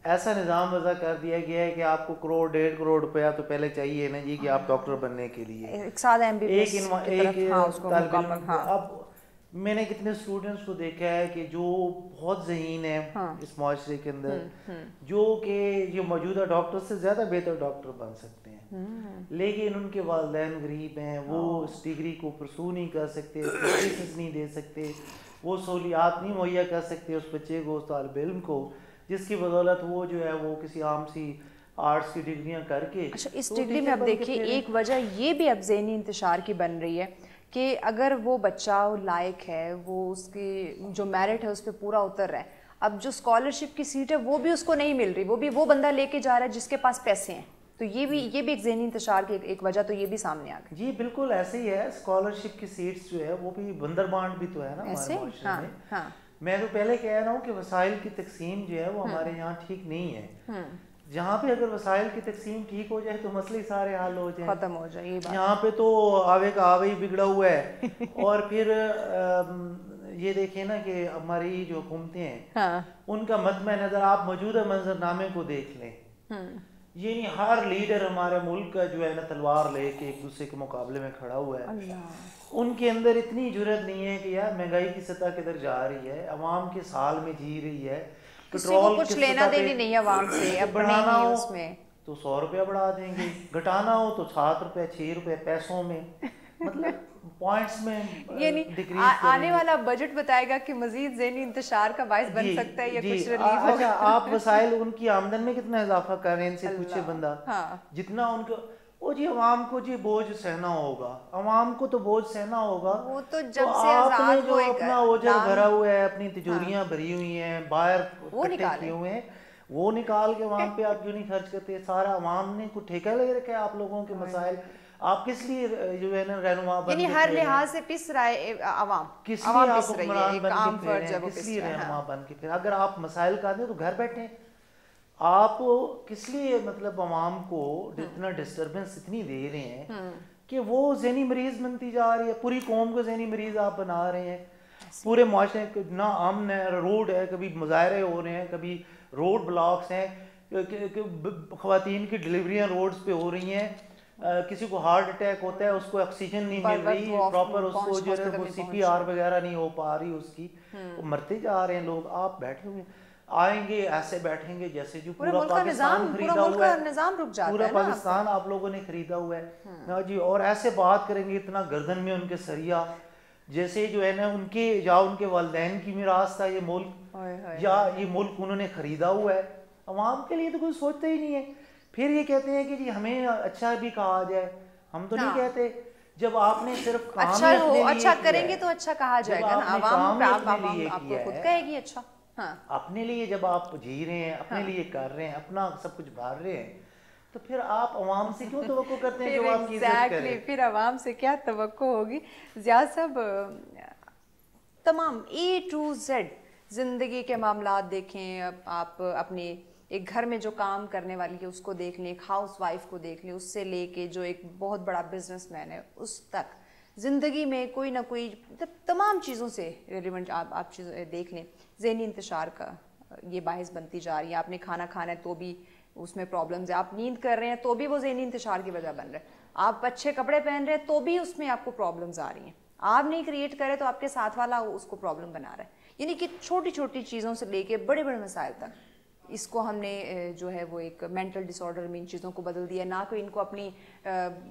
ایسا نظام وضع کر دیا گیا ہے کہ آپ کو 1.5 کروڑ روپیہ تو پہلے چاہیے نا جی, کہ آپ ڈاکٹر بننے کے لیے ایک طالب علم. اب میں نے کتنے اسٹوڈنٹس کو دیکھا ہے کہ جو بہت ذہین ہیں اس معاشرے کے اندر, جو کہ یہ موجودہ ڈاکٹر سے زیادہ بہتر ڈاکٹر بن سکتے ہیں, لیکن ان کے والدین غریب ہیں, وہ اس ڈگری کو پرسو نہیں کر سکتے, فیس نہیں دے سکتے, وہ سہولیات نہیں مہیا کر سکتے اس بچے کو, اس طالب علم کو, جس کی بدولت وہ جو ہے وہ کسی عام سی آرٹس کی ڈگریاں کر کے. اچھا, اس ڈگری میں اب دیکھیے ایک وجہ یہ بھی اب ذہنی انتشار کی بن رہی ہے کہ اگر وہ بچہ لائق ہے, وہ اس کی جو میرٹ ہے اس پہ پورا اتر رہا ہے, اب جو اسکالرشپ کی سیٹ ہے وہ بھی اس کو نہیں مل رہی, وہ بندہ لے کے جا رہا ہے جس کے پاس پیسے ہیں. تو یہ بھی ایک ذہنی انتشار کی ایک وجہ تو یہ بھی سامنے آ گئی. جی بالکل ایسے ہی ہے, اسکالرشپ کی سیٹس جو ہے وہ بھی بندر بانٹ بھی تو ہے نا ہمارے معاشرے میں. میں تو پہلے کہہ رہا ہوں کہ وسائل کی تقسیم جو ہے وہ ہمارے یہاں ٹھیک نہیں ہے. جہاں پہ اگر وسائل کی تقسیم ٹھیک ہو جائے تو مسئلے سارے حل ہو جائیں, ختم ہو جائے. یہاں پہ تو آوے کا آوے ہی بگڑا ہوا ہے. اور پھر یہ دیکھیں نا کہ ہماری جو حکومتیں ہیں ان کا مطمع نظر آپ موجودہ منظر نامے کو دیکھ لیں. یعنی ہر لیڈر ہمارے ملک کا جو ہے نا تلوار لے کے ایک دوسرے کے مقابلے میں کھڑا ہوا ہے. ان کے اندر اتنی جرت نہیں ہے کہ یار مہنگائی کی سطح کدھر جا رہی ہے, عوام کے سال میں جی رہی ہے, پیٹرول کچھ لینا دینا نہیں ہے عوام سے, بڑھانا ہو تو 100 روپیہ بڑھا دیں گے, گھٹانا ہو تو 7 روپے 6 روپے پیسوں میں, مطلب پوائنٹس میں. یعنی آنے والا بجٹ بتائے گا کہ مزید ذہنی انتشار کا باعث بن سکتا ہے یا کچھ ریلیف ہوگا. اچھا آپ وسائل ان کی آمدن میں کتنا اضافہ کر رہے ہیں, ان سے پوچھے بندہ. جتنا ان کو وہ جی عوام کو جی بوجھ سہنا ہوگا, عوام کو تو بوجھ سہنا ہوگا. وہ تو جب سے آپ نے جو اپنا اوجر بھرا ہوا ہے, اپنی تجوریاں بھری ہوئی ہیں, باہر اکٹھے کیے ہوئے ہیں, وہ نکال کے وہاں پہ آپ کیوں نہیں خرچ کرتے؟ سارا عوام نے کوئی ٹھیکہ لے رکھا ہے آپ لوگوں کے مسائل. آپ کس لیے جو ہے نا رہنما بن کے, یعنی ہر لحاظ سے پس رہا ہے عوام, کس لیے آپ حکمران بن کے پھر ہیں, کس لیے رہنما بن کے پھر؟ اگر آپ مسائل کا دیں تو گھر بیٹھیں. آپ کس لیے مطلب عوام کو اتنا ڈسٹربنس اتنی دے رہے ہیں کہ وہ ذہنی مریض بنتی جا رہی ہے. پوری قوم کو ذہنی مریض آپ بنا رہے ہیں. پورے معاشرے نہ امن ہے, روڈ ہے, کبھی مظاہرے ہو رہے ہیں, کبھی روڈ بلاکس ہیں, خواتین کی ڈلیوریاں روڈز پہ ہو رہی ہیں, کسی کو ہارٹ اٹیک ہوتا ہے, اس کو آکسیجن نہیں مل رہی پراپر, اس کو جو ہے وہ CPR وغیرہ نہیں ہو پا رہی اس کی, وہ مرتے جا رہے ہیں لوگ. آپ بیٹھے ہوئے آئیں گے ایسے بیٹھیں گے جیسے جو پورا پاکستان خریدا ہوا ہے, پورا پاکستان آپ لوگوں نے خریدا ہوا ہے جی, اور ایسے بات کریں گے اتنا گردن میں ان کے سریا, جیسے جو ہے نا ان کے یا ان کے والدین کی میراث تھا یہ ملک, یا یہ ملک انہوں نے خریدا ہوا ہے. عوام کے لیے تو کوئی سوچتا ہی نہیں ہے. پھر یہ کہتے ہیں کہ جی ہمیں اچھا بھی کہا جائے, ہم تو نہیں کہتے. جب آپ نے صرف اچھا کریں گے تو اچھا کہا جائے گا نا, عوام آپ کو خود کہے گی اچھا. اپنے لیے جب آپ جی رہے ہیں, اپنے لیے کر رہے ہیں, اپنا سب کچھ بھر رہے ہیں, تو پھر آپ عوام سے کیوں توقع کرتے ہیں جو آپ کی عزت کریں؟ پھر عوام سے کیا توقع ہوگی؟ زیاد صاحب, تمام A to Z زندگی کے معاملات دیکھیں, آپ اپنے ایک گھر میں جو کام کرنے والی ہے اس کو دیکھ لیں, ایک ہاؤس وائف کو دیکھ لیں, اس سے لے کے جو ایک بہت بڑا بزنس مین ہے اس تک, زندگی میں کوئی نہ کوئی تمام چیزوں سے ریلیونٹ آپ چیزیں دیکھ لیں, ذہنی انتشار کا یہ باعث بنتی جا رہی ہے. آپ نے کھانا کھانا ہے تو بھی اس میں پرابلمز ہیں, آپ نیند کر رہے ہیں تو بھی وہ ذہنی انتشار کی وجہ بن رہا ہے, آپ اچھے کپڑے پہن رہے ہیں تو بھی اس میں آپ کو پرابلمز آ رہی ہیں. آپ نہیں کریٹ کرے تو آپ کے ساتھ والا اس کو پرابلم بنا رہا ہے. یعنی کہ چھوٹی چھوٹی چیزوں سے لے کے بڑے بڑے مسائل تک اس کو ہم نے جو ہے وہ ایک مینٹل ڈس آرڈر میں ان چیزوں کو بدل دیا. نہ کہ ان کو اپنی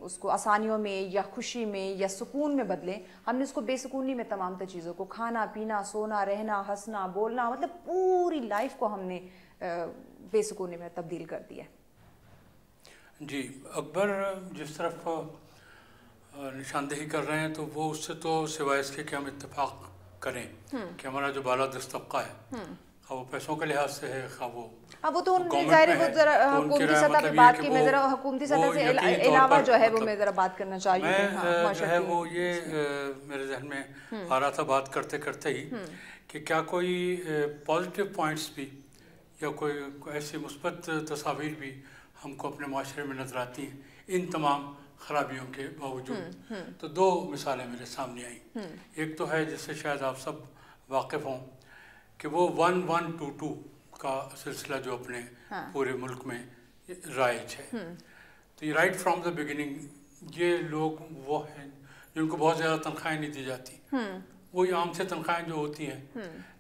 اس کو آسانیوں میں یا خوشی میں یا سکون میں بدلیں, ہم نے اس کو بے سکونی میں تمام تر چیزوں کو, کھانا پینا, سونا, رہنا, ہنسنا, بولنا, مطلب پوری لائف کو ہم نے بے سکونی میں تبدیل کر دیا. جی اکبر جس طرف نشاندہی کر رہے ہیں تو وہ اس سے تو سوائے اس کے کہ ہم اتفاق کریں کہ ہمارا جو بالادست طبقہ ہے, خواہ وہ پیسوں کے لحاظ سے ہے, خواہ وہ تو ظاہر ہے حکومتی سطح پہ بات کی, میں ذرا حکومتی سطح سے علاوہ جو ہے وہ میں ذرا بات کرنا چاہیے. میں جو ہے وہ یہ میرے ذہن میں آ رہا تھا بات کرتے کرتے ہی کہ کیا کوئی پازیٹیو پوائنٹس بھی یا کوئی ایسی مثبت تصاویر بھی ہم کو اپنے معاشرے میں نظر آتی ہیں ان تمام خرابیوں کے باوجود. تو دو مثالیں میرے سامنے آئیں. ایک تو ہے جس سے شاید آپ سب واقف ہوں کہ وہ 1122 کا سلسلہ جو اپنے پورے ملک میں رائج ہے. تو یہ رائٹ فرام دا بگننگ یہ لوگ وہ ہیں جن کو بہت زیادہ تنخواہیں نہیں دی جاتی, وہی عام سے تنخواہیں جو ہوتی ہیں,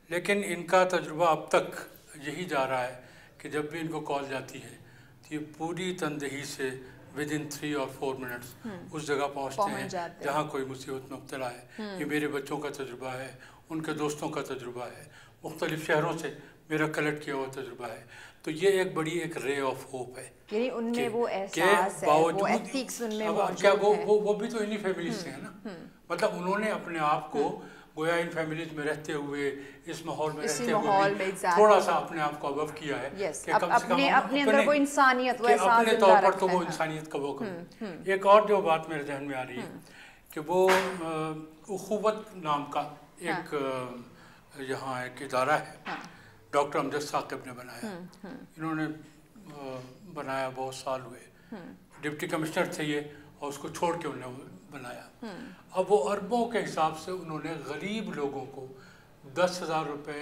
لیکن ان کا تجربہ اب تک یہی جا رہا ہے کہ جب بھی ان کو کال جاتی ہے تو یہ پوری تندہی سے ودن 3 اور 4 منٹس اس جگہ پہنچتے ہیں جہاں کوئی مصیبت میں مبتلا ہے. یہ میرے بچوں کا تجربہ ہے, ان کے دوستوں کا تجربہ ہے, مختلف شہروں سے میرا کلیکٹ کیا ہوا تجربہ ہے. تو یہ ایک بڑی ایک رے آف ہوپ ہے, یعنی ان میں وہ احساس ہے, وہ ایتھکس ان میں موجود ہے. وہ بھی تو انہی فیملیز سے ہیں نا, مطلب انہوں نے اپنے آپ کو گویا ان فیملیز میں رہتے ہوئے, اس ماحول میں رہتے ہوئے تھوڑا سا اپنے آپ کو ابو کیا ہے کہ کم سے کم اپنے اندر وہ انسانیت, وہ احساس اپنے طور پر تو وہ انسانیت کا وہ کروں. ایک اور جو بات میرے ذہن میں آ رہی ہے کہ وہ اخوت نام کا ایک یہاں ایک ادارہ ہے, ڈاکٹر امجد ثاقب نے بنایا. انہوں نے بنایا, بہت سال ہوئے, ڈپٹی کمشنر تھے یہ, اور اس کو چھوڑ کے انہوں نے بنایا. اب وہ اربوں کے حساب سے انہوں نے غریب لوگوں کو 10,000 روپے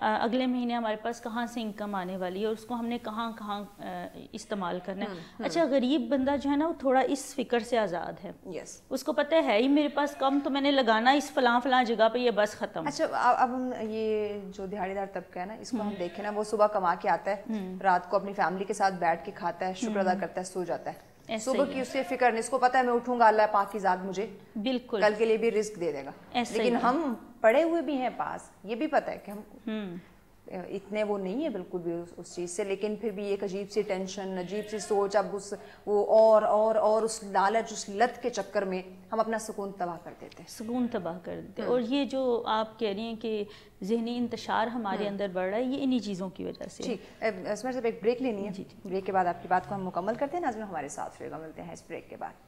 اگلے مہینے ہمارے پاس کہاں سے انکم آنے والی ہے اور اس کو ہم نے کہاں کہاں استعمال کرنا ہے. اچھا غریب بندہ جو ہے نا وہ تھوڑا اس فکر سے آزاد ہے. اس کو پتہ ہے ہی میرے پاس کم تو میں نے لگانا اس فلاں فلاں جگہ پہ، یہ بس ختم. اچھا اب ہم یہ جو دیہڑی دار طبقہ ہے نا اس کو ہم دیکھیں نا، وہ صبح کما کے آتا ہے، رات کو اپنی فیملی کے ساتھ بیٹھ کے کھاتا ہے، شکر ادا کرتا ہے، سو جاتا ہے. صبح کی اس سے فکر نہیں، اس کو پتا ہے میں اٹھوں گا اللہ پاک کی ذات مجھے بالکل کل کے لیے بھی رزق دے دے گا. لیکن ہم پڑے ہوئے بھی ہیں پاس، یہ بھی پتہ ہے کہ ہم اتنے وہ نہیں ہے بالکل بھی اس چیز سے، لیکن پھر بھی ایک عجیب سی ٹینشن، عجیب سی سوچ، اب اس وہ اور اس لالچ، اس لت کے چکر میں ہم اپنا سکون تباہ کر دیتے ہیں. سکون تباہ کر دیتے ہیں. اور یہ جو آپ کہہ رہی ہیں کہ ذہنی انتشار ہمارے اندر بڑھ رہا ہے، یہ انہی چیزوں کی وجہ سے. ٹھیک اسمر صاحب ایک بریک لینی ہے، بریک کے بعد آپ کی بات کو ہم مکمل کرتے ہیں. ناظرین ہمارے ساتھ رہے گا، ملتے ہیں اس بریک کے بعد.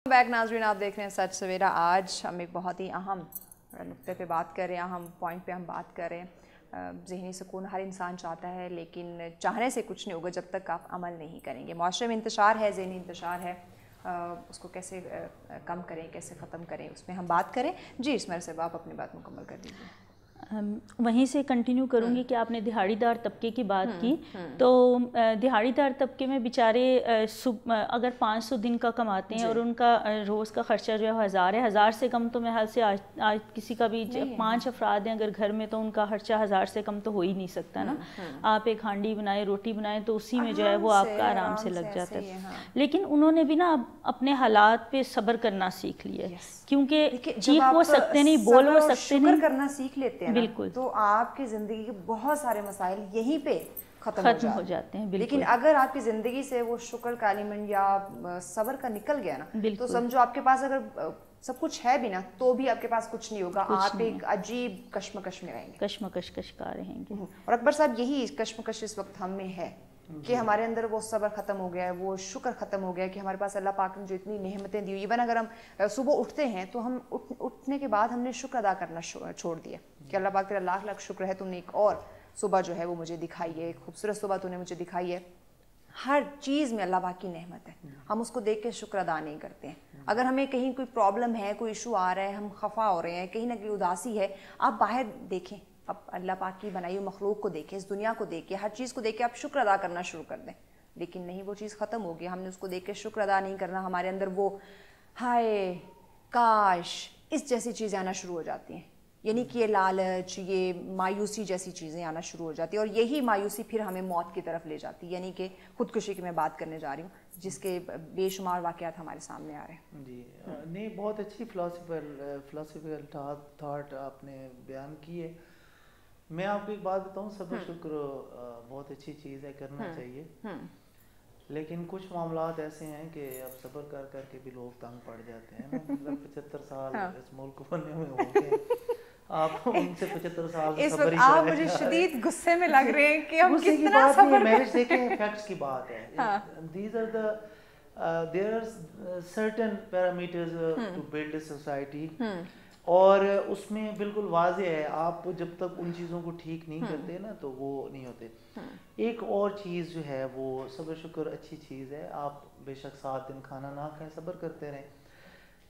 بیک ناظرین، آپ دیکھ رہے ہیں سچ سویرا. آج ہم ایک بہت ہی اہم نقطے پہ بات کر رہے ہیں، اہم پوائنٹ پہ ہم بات کر رہے ہیں. ذہنی سکون ہر انسان چاہتا ہے، لیکن چاہنے سے کچھ نہیں ہوگا جب تک آپ عمل نہیں کریں گے. معاشرے میں انتشار ہے، ذہنی انتشار ہے، اس کو کیسے کم کریں، کیسے ختم کریں، اس میں ہم بات کریں. جی اسمر صاحب آپ اپنی بات مکمل کر دیجیے. وہیں سے کنٹینیو کروں گی کہ آپ نے دہاڑی دار طبقے کی بات کی. تو دہاڑی دار طبقے میں بیچارے اگر 500 دن کا کماتے ہیں اور ان کا روز کا خرچہ جو ہے 1000 ہے، 1000 سے کم تو میرے خیال سے آج کسی کا بھی 5 افراد ہیں اگر گھر میں تو ان کا خرچہ 1000 سے کم تو ہو ہی نہیں سکتا نا. آپ ایک ہانڈی بنائیں، روٹی بنائیں تو اسی میں جو ہے وہ آپ کا آرام سے لگ جاتا ہے. لیکن انہوں نے بھی نا اپنے حالات پہ صبر کرنا سیکھ لیا ہے، کیونکہ چیخ وہ سکتے نہیں، بول وہ سکتے نہیں، کرنا سیکھ لیتے ہیں بالکل، تو آپ کی زندگی کے بہت سارے مسائل یہیں پہ ختم ہو جاتے ہیں. لیکن اگر آپ کی زندگی سے وہ شکر کا ایلیمنٹ یا صبر کا نکل گیا نا، تو سمجھو آپ کے پاس اگر سب کچھ ہے بھی نا تو بھی آپ کے پاس کچھ نہیں ہوگا. آپ ایک عجیب کشمکش میں رہیں گے، کشمکش کا رہیں گے. اور اکبر صاحب یہی کشمکش اس وقت ہم میں ہے کہ ہمارے اندر وہ صبر ختم ہو گیا ہے، وہ شکر ختم ہو گیا ہے کہ ہمارے پاس اللہ پاک نے جو اتنی نعمتیں دی ہوئی. ایون اگر ہم صبح اٹھتے ہیں تو ہم اٹھنے کے بعد ہم نے شکر ادا کرنا چھوڑ دیا کہ اللہ پاک تیرا لاکھ لاکھ شکر ہے، تم نے ایک اور صبح جو ہے وہ مجھے دکھائی ہے، ایک خوبصورت صبح تو نے مجھے دکھائی ہے. ہر چیز میں اللہ پاک کی نعمت ہے، ہم اس کو دیکھ کے شکر ادا نہیں کرتے ہیں. اگر ہمیں کہیں کوئی پرابلم ہے، کوئی ایشو آ رہا ہے، ہم خفا ہو رہے ہیں، کہیں نہ کہیں اداسی ہے، آپ باہر دیکھیں، اب اللہ پاک کی بنائی ہوئی مخلوق کو دیکھیں، اس دنیا کو دیکھیں، ہر چیز کو دیکھ کے آپ شکر ادا کرنا شروع کر دیں. لیکن نہیں، وہ چیز ختم ہو گیا، ہم نے اس کو دیکھ کے شکر ادا نہیں کرنا. ہمارے اندر وہ ہائے کاش اس جیسی چیزیں آنا شروع ہو جاتی ہیں، یعنی کہ یہ لالچ، یہ مایوسی جیسی چیزیں آنا شروع ہو جاتی ہے. اور یہی مایوسی پھر ہمیں موت کی طرف لے جاتی ہے، یعنی کہ خودکشی کی میں بات کرنے جا رہی ہوں، جس کے بے شمار واقعات ہمارے سامنے آ رہے ہیں. جی نہیں، بہت اچھی فلاسفیکل تھاٹ آپ نے بیان کی ہے. میں آپ کو ایک بات بتاؤں، صبر شکر بہت اچھی چیز ہے، کرنا چاہیے. لیکن کچھ معاملات ایسے ہیں کہ اب صبر کر کر کے بھی لوگ تنگ پڑ جاتے ہیں نا. مطلب 75 سال اس ملک کو بنے ہوئے ہو گئے، آپ ان سے 75 سال اس وقت آپ مجھے شدید غصے میں لگ رہے ہیں کہ ہم کتنا صبر میرج دیکھیں، فیکٹس کی بات ہے. These are the there are certain parameters to build a society. اور اس میں بالکل واضح ہے، آپ جب تک ان چیزوں کو ٹھیک نہیں کرتے نا تو وہ نہیں ہوتے. ایک اور چیز جو ہے وہ صبر شکر اچھی چیز ہے. آپ بے شک 7 دن کھانا نہ کھائیں، صبر کرتے رہیں،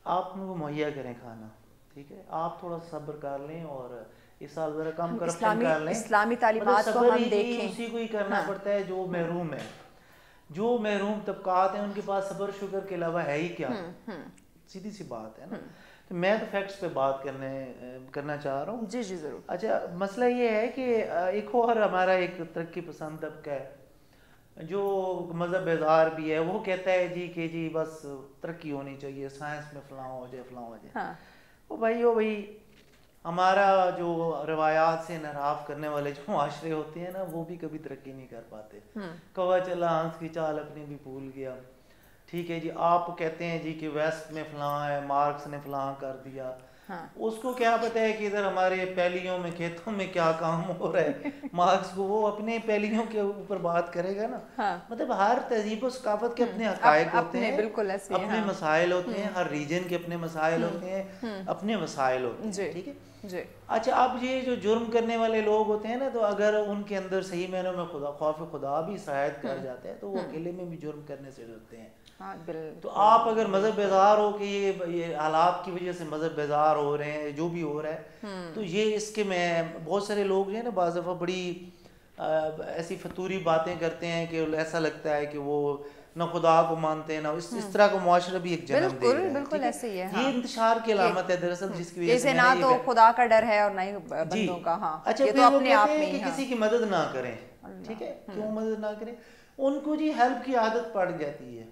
آپ ان کو مہیا کریں کھانا، ٹھیک ہے. آپ تھوڑا صبر کر لیں اور اس سال ذرا کم کرپشن کر لیں. اسلامی تعلیمات کو ہم دیکھیں، اسی کو ہی کرنا پڑتا ہے جو محروم ہے. جو محروم طبقات ہیں ان کے پاس صبر شکر کے علاوہ ہے ہی کیا؟ سیدھی سی بات ہے نا. تو میں تو فیکٹس پہ بات کرنا چاہ رہا ہوں. جی جی ضرور. اچھا، مسئلہ یہ ہے کہ ایک اور ہمارا ایک ترقی پسند طبقہ ہے جو مذہب بیزار بھی ہے. وہ کہتا ہے جی کہ جی بس ترقی ہونی چاہیے، سائنس میں فلاں ہو جائے فلاں ہو جائے. او بھائی ہمارا جو روایات سے انحراف کرنے والے جو معاشرے ہوتے ہیں نا وہ بھی کبھی ترقی نہیں کر پاتے. کوا چلا ہنس کی چال اپنی بھی بھول گیا. ٹھیک ہے جی, آپ کہتے ہیں جی کہ ویسٹ میں فلاں ہے, مارکس نے فلاں کر دیا, اس کو کیا پتہ ہے کہ ادھر ہمارے پہلیوں میں کھیتوں میں کیا کام ہو رہا ہے. مارکس کو وہ اپنے پہلیوں کے اوپر بات کرے گا نا. مطلب ہر تہذیب و ثقافت کے اپنے حقائق ہوتے ہیں, اپنے مسائل ہوتے ہیں, ہر ریجن کے اپنے مسائل ہوتے ہیں, اپنے مسائل ہوتے ہیں. ٹھیک ہے جی. اچھا, اب یہ جو جرم کرنے والے لوگ ہوتے ہیں نا, تو اگر ان کے اندر صحیح معنوں میں خوف خدا بھی سرایت کر جاتا ہے تو وہ اکیلے میں بھی جرم کرنے سے ڈرتے ہیں. تو آپ اگر مذہب بیزار ہو کہ یہ حالات کی وجہ سے مذہب بیزار ہو رہے ہیں, جو بھی ہو رہا ہے, تو یہ اس کے میں بہت سارے لوگ جو ہے نا بعض دفعہ بڑی ایسی فطوری باتیں کرتے ہیں کہ ایسا لگتا ہے کہ وہ نہ خدا کو مانتے ہیں نہ اس طرح کا معاشرہ بھی ایک جنم دے رہا ہے. بالکل ایسے ہی ہے. یہ انتشار کی علامت ہے دراصل, جس کی وجہ سے نہ تو خدا کا ڈر ہے اور نہ ہی بندوں کا. ہاں, اچھا, یہ تو اپنے آپ میں کہ کسی کی مدد نہ کریں. ٹھیک ہے, کیوں مدد نہ کریں؟ ان کو جی ہیلپ کی عادت پڑ جاتی ہے.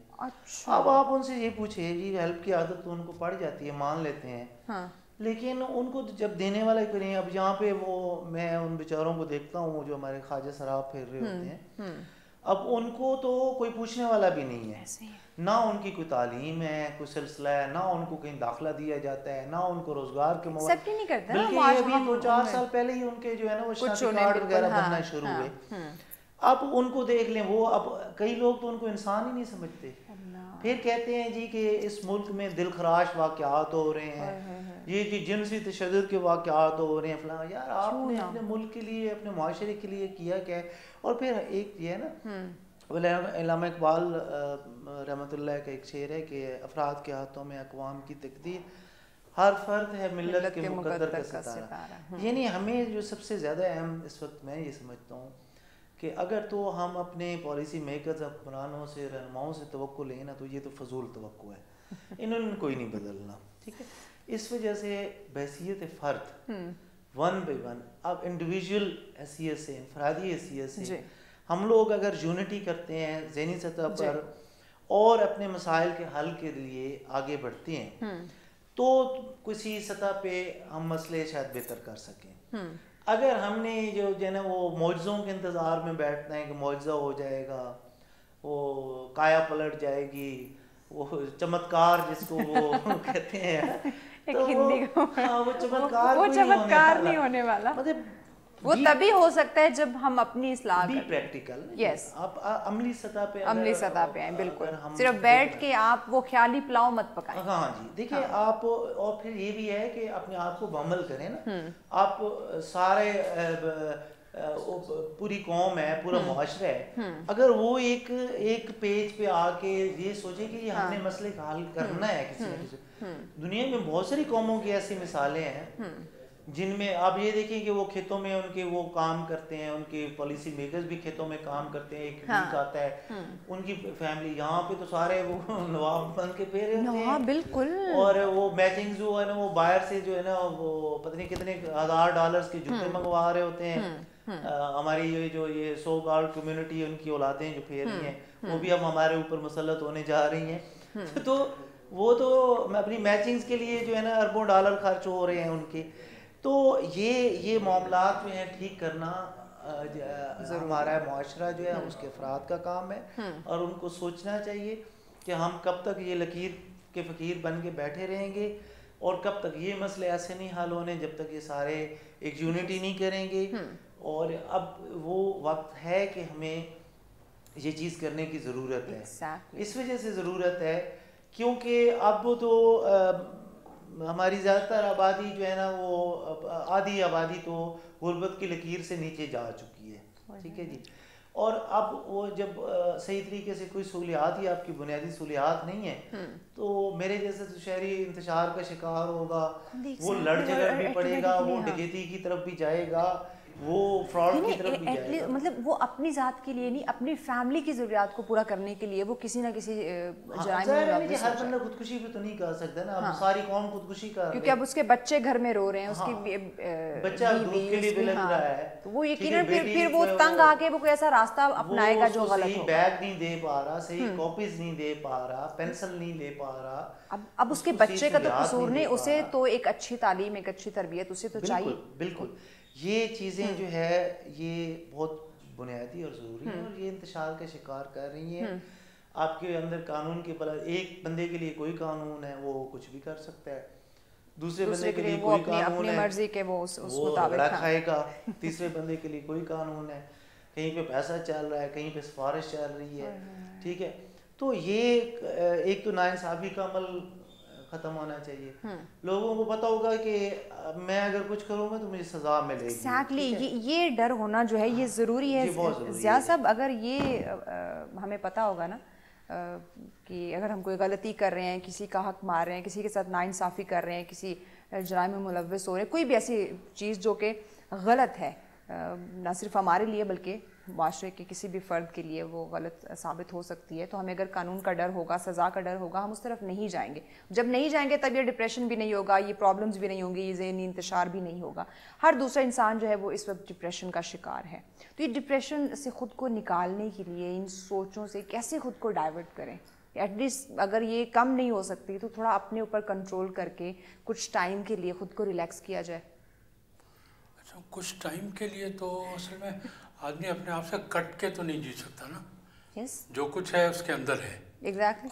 اب آپ ان سے یہ پوچھیں جی ہیلپ کی عادت تو ان کو پڑ جاتی ہے, مان لیتے ہیں, لیکن ان کو جب دینے والا کریں. اب یہاں پہ وہ میں ان بیچاروں کو دیکھتا ہوں جو ہمارے خواجہ سراب پھیر رہے ہوتے ہیں, اب ان کو تو کوئی پوچھنے والا بھی نہیں ہے, نہ ان کی کوئی تعلیم ہے, کوئی سلسلہ ہے, نہ ان کو کہیں داخلہ دیا جاتا ہے, نہ ان کو روزگار کے مواقع, بلکہ یہ ابھی 2-4 سال پہلے ہی ان کے جو ہے نا وہ شناختی کارڈ وغیرہ بننا شروع ہوئے. اب ان کو دیکھ لیں, وہ اب کئی لوگ تو ان کو انسان ہی نہیں سمجھتے. پھر کہتے ہیں جی کہ اس ملک میں دل خراش واقعات ہو رہے ہیں, یہ جی جنسی تشدد کے واقعات ہو رہے ہیں فلاں. یار آپ نے اپنے ملک کے لیے, اپنے معاشرے کے لیے کیا کیا ہے؟ اور پھر ایک یہ ہے نا, علامہ اقبال رحمۃ اللہ کا ایک شعر ہے کہ افراد کے ہاتھوں میں اقوام کی تقدیر, ہر فرد ہے ملت کے مقدر کا ستارہ. یعنی ہمیں جو سب سے زیادہ اہم اس وقت میں یہ سمجھتا ہوں کہ اگر تو ہم اپنے پالیسی میکرز, حکمرانوں سے, رہنماؤں سے توقع لیں نا, تو یہ تو فضول توقع ہے, انہوں نے کوئی نہیں بدلنا. ٹھیک ہے, اس وجہ سے بحیثیت فرد, ون بائی ون, اب انڈیویجول حیثیت سے, انفرادی حیثیت سے ہم لوگ اگر یونٹی کرتے ہیں ذہنی سطح پر اور اپنے مسائل کے حل کے لیے آگے بڑھتے ہیں, تو کسی سطح پہ ہم مسئلے شاید بہتر کر سکیں. اگر ہم نے جو ہے نا وہ معجزوں کے انتظار میں بیٹھنا ہے کہ معجزہ ہو جائے گا, وہ کایا پلٹ جائے گی, وہ چمتکار جس کو وہ کہتے ہیں, تو وہ چمتکار نہیں ہونے والا. مطلب وہ تبھی ہو سکتا ہے جب ہم اپنی اصلاح بھی پریکٹیکل, یس, آپ عملی سطح پہ ہیں. بالکل, صرف بیٹھ کے آپ وہ خیالی پلاؤ مت پکائیں. ہاں جی, دیکھیے آپ, اور پھر یہ بھی ہے کہ اپنے آپ کو بعمل کریں نا. آپ سارے پوری قوم ہے, پورا معاشرہ ہے, اگر وہ ایک پیج پہ آ کے یہ سوچے کہ یہ ہم نے مسئلے کا حل کرنا ہے کسی نہ کسی. دنیا میں بہت ساری قوموں کی ایسی مثالیں ہیں جن میں آپ یہ دیکھیں کہ وہ کھیتوں میں ان کے وہ کام کرتے ہیں, ان کے پالیسی میکرز بھی کھیتوں میں کام کرتے ہیں. ایک ویک آتا ہے, ان کی فیملی, یہاں پہ تو سارے وہ نواب بن کے پھیرے ہوتے ہیں. بالکل. اور وہ میچنگ جو ہے نا, وہ باہر سے جو ہے نا وہ پتہ نہیں کتنے $1000 کے جوتے منگوا رہے ہوتے ہیں. ہماری یہ سو کالڈ کمیونٹی, ان کی اولادیں جو پھیر رہی ہیں, وہ بھی اب ہمارے اوپر مسلط ہونے جا رہی ہیں. تو وہ تو اپنی میچنگز کے لیے جو ہے نا اربوں ڈالر خرچ ہو رہے ہیں ان کے. تو یہ معاملات جو ہیں ٹھیک کرنا ہمارا معاشرہ جو ہے اس کے افراد کا کام ہے, اور ان کو سوچنا چاہیے کہ ہم کب تک یہ لکیر کے فقیر بن کے بیٹھے رہیں گے, اور کب تک یہ مسئلے ایسے نہیں حل ہونے جب تک یہ سارے ایک یونٹی نہیں کریں گے. اور اب وہ وقت ہے کہ ہمیں یہ چیز کرنے کی ضرورت ہے. اس وجہ سے ضرورت ہے کیونکہ اب تو ہماری زیادہ تر آبادی جو ہے نا, وہ آدھی آبادی تو غربت کی لکیر سے نیچے جا چکی ہے. ٹھیک ہے جی, اور اب وہ جب صحیح طریقے سے کوئی سہولیات ہی, آپ کی بنیادی سہولیات نہیں ہے, تو میرے جیسے تو شہری انتشار کا شکار ہوگا, وہ لڑ جھگڑ بھی پڑے گا, وہ ڈکیتی کی طرف بھی جائے گا, وہ فراڈ کی طرف بھی جائے گا. مطلب وہ اپنی ذات کے لیے نہیں, اپنی فیملی کی ضروریات کو پورا کرنے کے لیے وہ کسی نہ کسی جرائم میں ملوث. ہر بندہ خودکشی پہ تو نہیں کر سکتا نا, اب ساری قوم خودکشی کر رہی ہے کیونکہ اب اس کے بچے گھر میں رو رہے ہیں, اس کی بچہ دودھ کے لیے بلک رہا ہے, تو وہ یقیناً پھر وہ تنگ آ کے وہ کوئی ایسا راستہ اپنائے گا جو غلط ہو. بیگ نہیں دے پا رہا, صحیح کاپیز نہیں دے پا رہا, پینسل نہیں لے پا رہا. اب اس کے بچے کا تو قصور نہیں, اسے تو ایک اچھی تعلیم, ایک اچھی تربیت اسے تو چاہیے. بالکل یہ چیزیں جو ہے یہ بہت بنیادی اور ضروری ہیں, اور یہ انتشار کا شکار کر رہی ہیں. آپ کے اندر قانون کے بلا, ایک بندے کے لیے کوئی قانون ہے وہ کچھ بھی کر سکتا ہے, دوسرے بندے کے لیے کوئی قانون ہے مرضی کے وہ رگڑا کھائے گا, تیسرے بندے کے لیے کوئی قانون ہے, کہیں پہ پیسہ چل رہا ہے, کہیں پہ سفارش چل رہی ہے. ٹھیک ہے, تو یہ ایک تو ناانصافی کا عمل ختم ہونا چاہیے. لوگوں کو پتہ ہوگا کہ میں اگر کچھ کروں گا تو مجھے سزا ملے گی. ایگزیکٹلی, یہ ڈر ہونا جو ہے یہ ضروری ہے. ضیاء صاحب, اگر یہ ہمیں پتہ ہوگا نا کہ اگر ہم کوئی غلطی کر رہے ہیں, کسی کا حق مار رہے ہیں, کسی کے ساتھ ناانصافی کر رہے ہیں, کسی جرائم میں ملوث ہو رہے ہیں, کوئی بھی ایسی چیز جو کہ غلط ہے, نہ صرف ہمارے لیے بلکہ معاشرے کے کسی بھی فرد کے لیے وہ غلط ثابت ہو سکتی ہے, تو ہمیں اگر قانون کا ڈر ہوگا, سزا کا ڈر ہوگا, ہم اس طرف نہیں جائیں گے. جب نہیں جائیں گے تب یہ ڈپریشن بھی نہیں ہوگا, یہ پرابلمز بھی نہیں ہوں گی, یہ ذہنی انتشار بھی نہیں ہوگا. ہر دوسرا انسان جو ہے وہ اس وقت ڈپریشن کا شکار ہے. تو یہ ڈپریشن سے خود کو نکالنے کے لیے ان سوچوں سے کیسے خود کو ڈائیورٹ کریں؟ ایٹ لیسٹ اگر یہ کم نہیں ہو سکتی تو تھوڑا اپنے اوپر کنٹرول کر کے کچھ ٹائم کے لیے خود کو ریلیکس کیا جائے. اچھا, کچھ ٹائم کے لیے تو اصل میں آدمی اپنے آپ سے کٹ کے تو نہیں جی سکتا نا. جو کچھ ہے اس کے اندر ہے.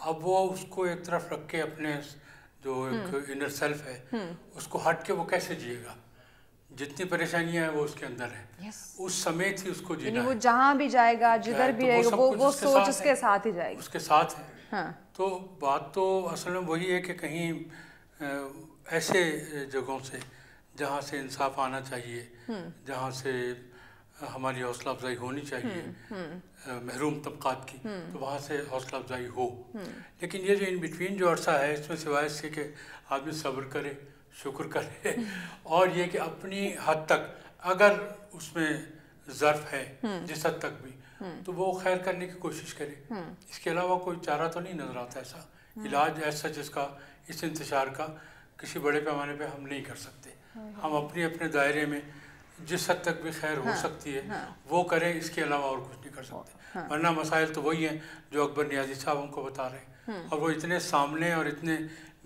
اب وہ اس کو ایک طرف رکھ کے اپنے جو ایک انر سیلف ہے اس کو ہٹ کے وہ کیسے جیے گا؟ جتنی پریشانیاں ہیں وہ اس کے اندر ہے, اس سمیت ہی اس کو جینا ہے. وہ جہاں بھی جائے گا, جدھر بھی رہے گا, وہ سوچ اس کے ساتھ ہی جائے گی, اس کے ساتھ ہے. تو بات تو اصل میں وہی ہے کہ کہیں ایسے جگہوں سے جہاں سے انصاف آنا چاہیے, جہاں سے ہماری حوصلہ افزائی ہونی چاہیے محروم طبقات کی, تو وہاں سے حوصلہ افزائی ہو. لیکن یہ جو ان بٹوین جو عرصہ ہے اس میں سوائے اس کے کہ آدمی صبر کرے, شکر کرے, اور یہ کہ اپنی حد تک اگر اس میں ظرف ہے جس حد تک بھی تو وہ خیر کرنے کی کوشش کرے. اس کے علاوہ کوئی چارہ تو نہیں نظر آتا ایسا علاج ایسا جس کا اس انتشار کا کسی بڑے پیمانے پہ ہم نہیں کر سکتے. ہم اپنے دائرے میں جس حد تک بھی خیر ہو سکتی ہے وہ کریں, اس کے علاوہ اور کچھ نہیں کر سکتے. ورنہ مسائل تو وہی ہیں جو اکبر نیازی صاحب ہم کو بتا رہے ہیں, اور وہ اتنے سامنے اور اتنے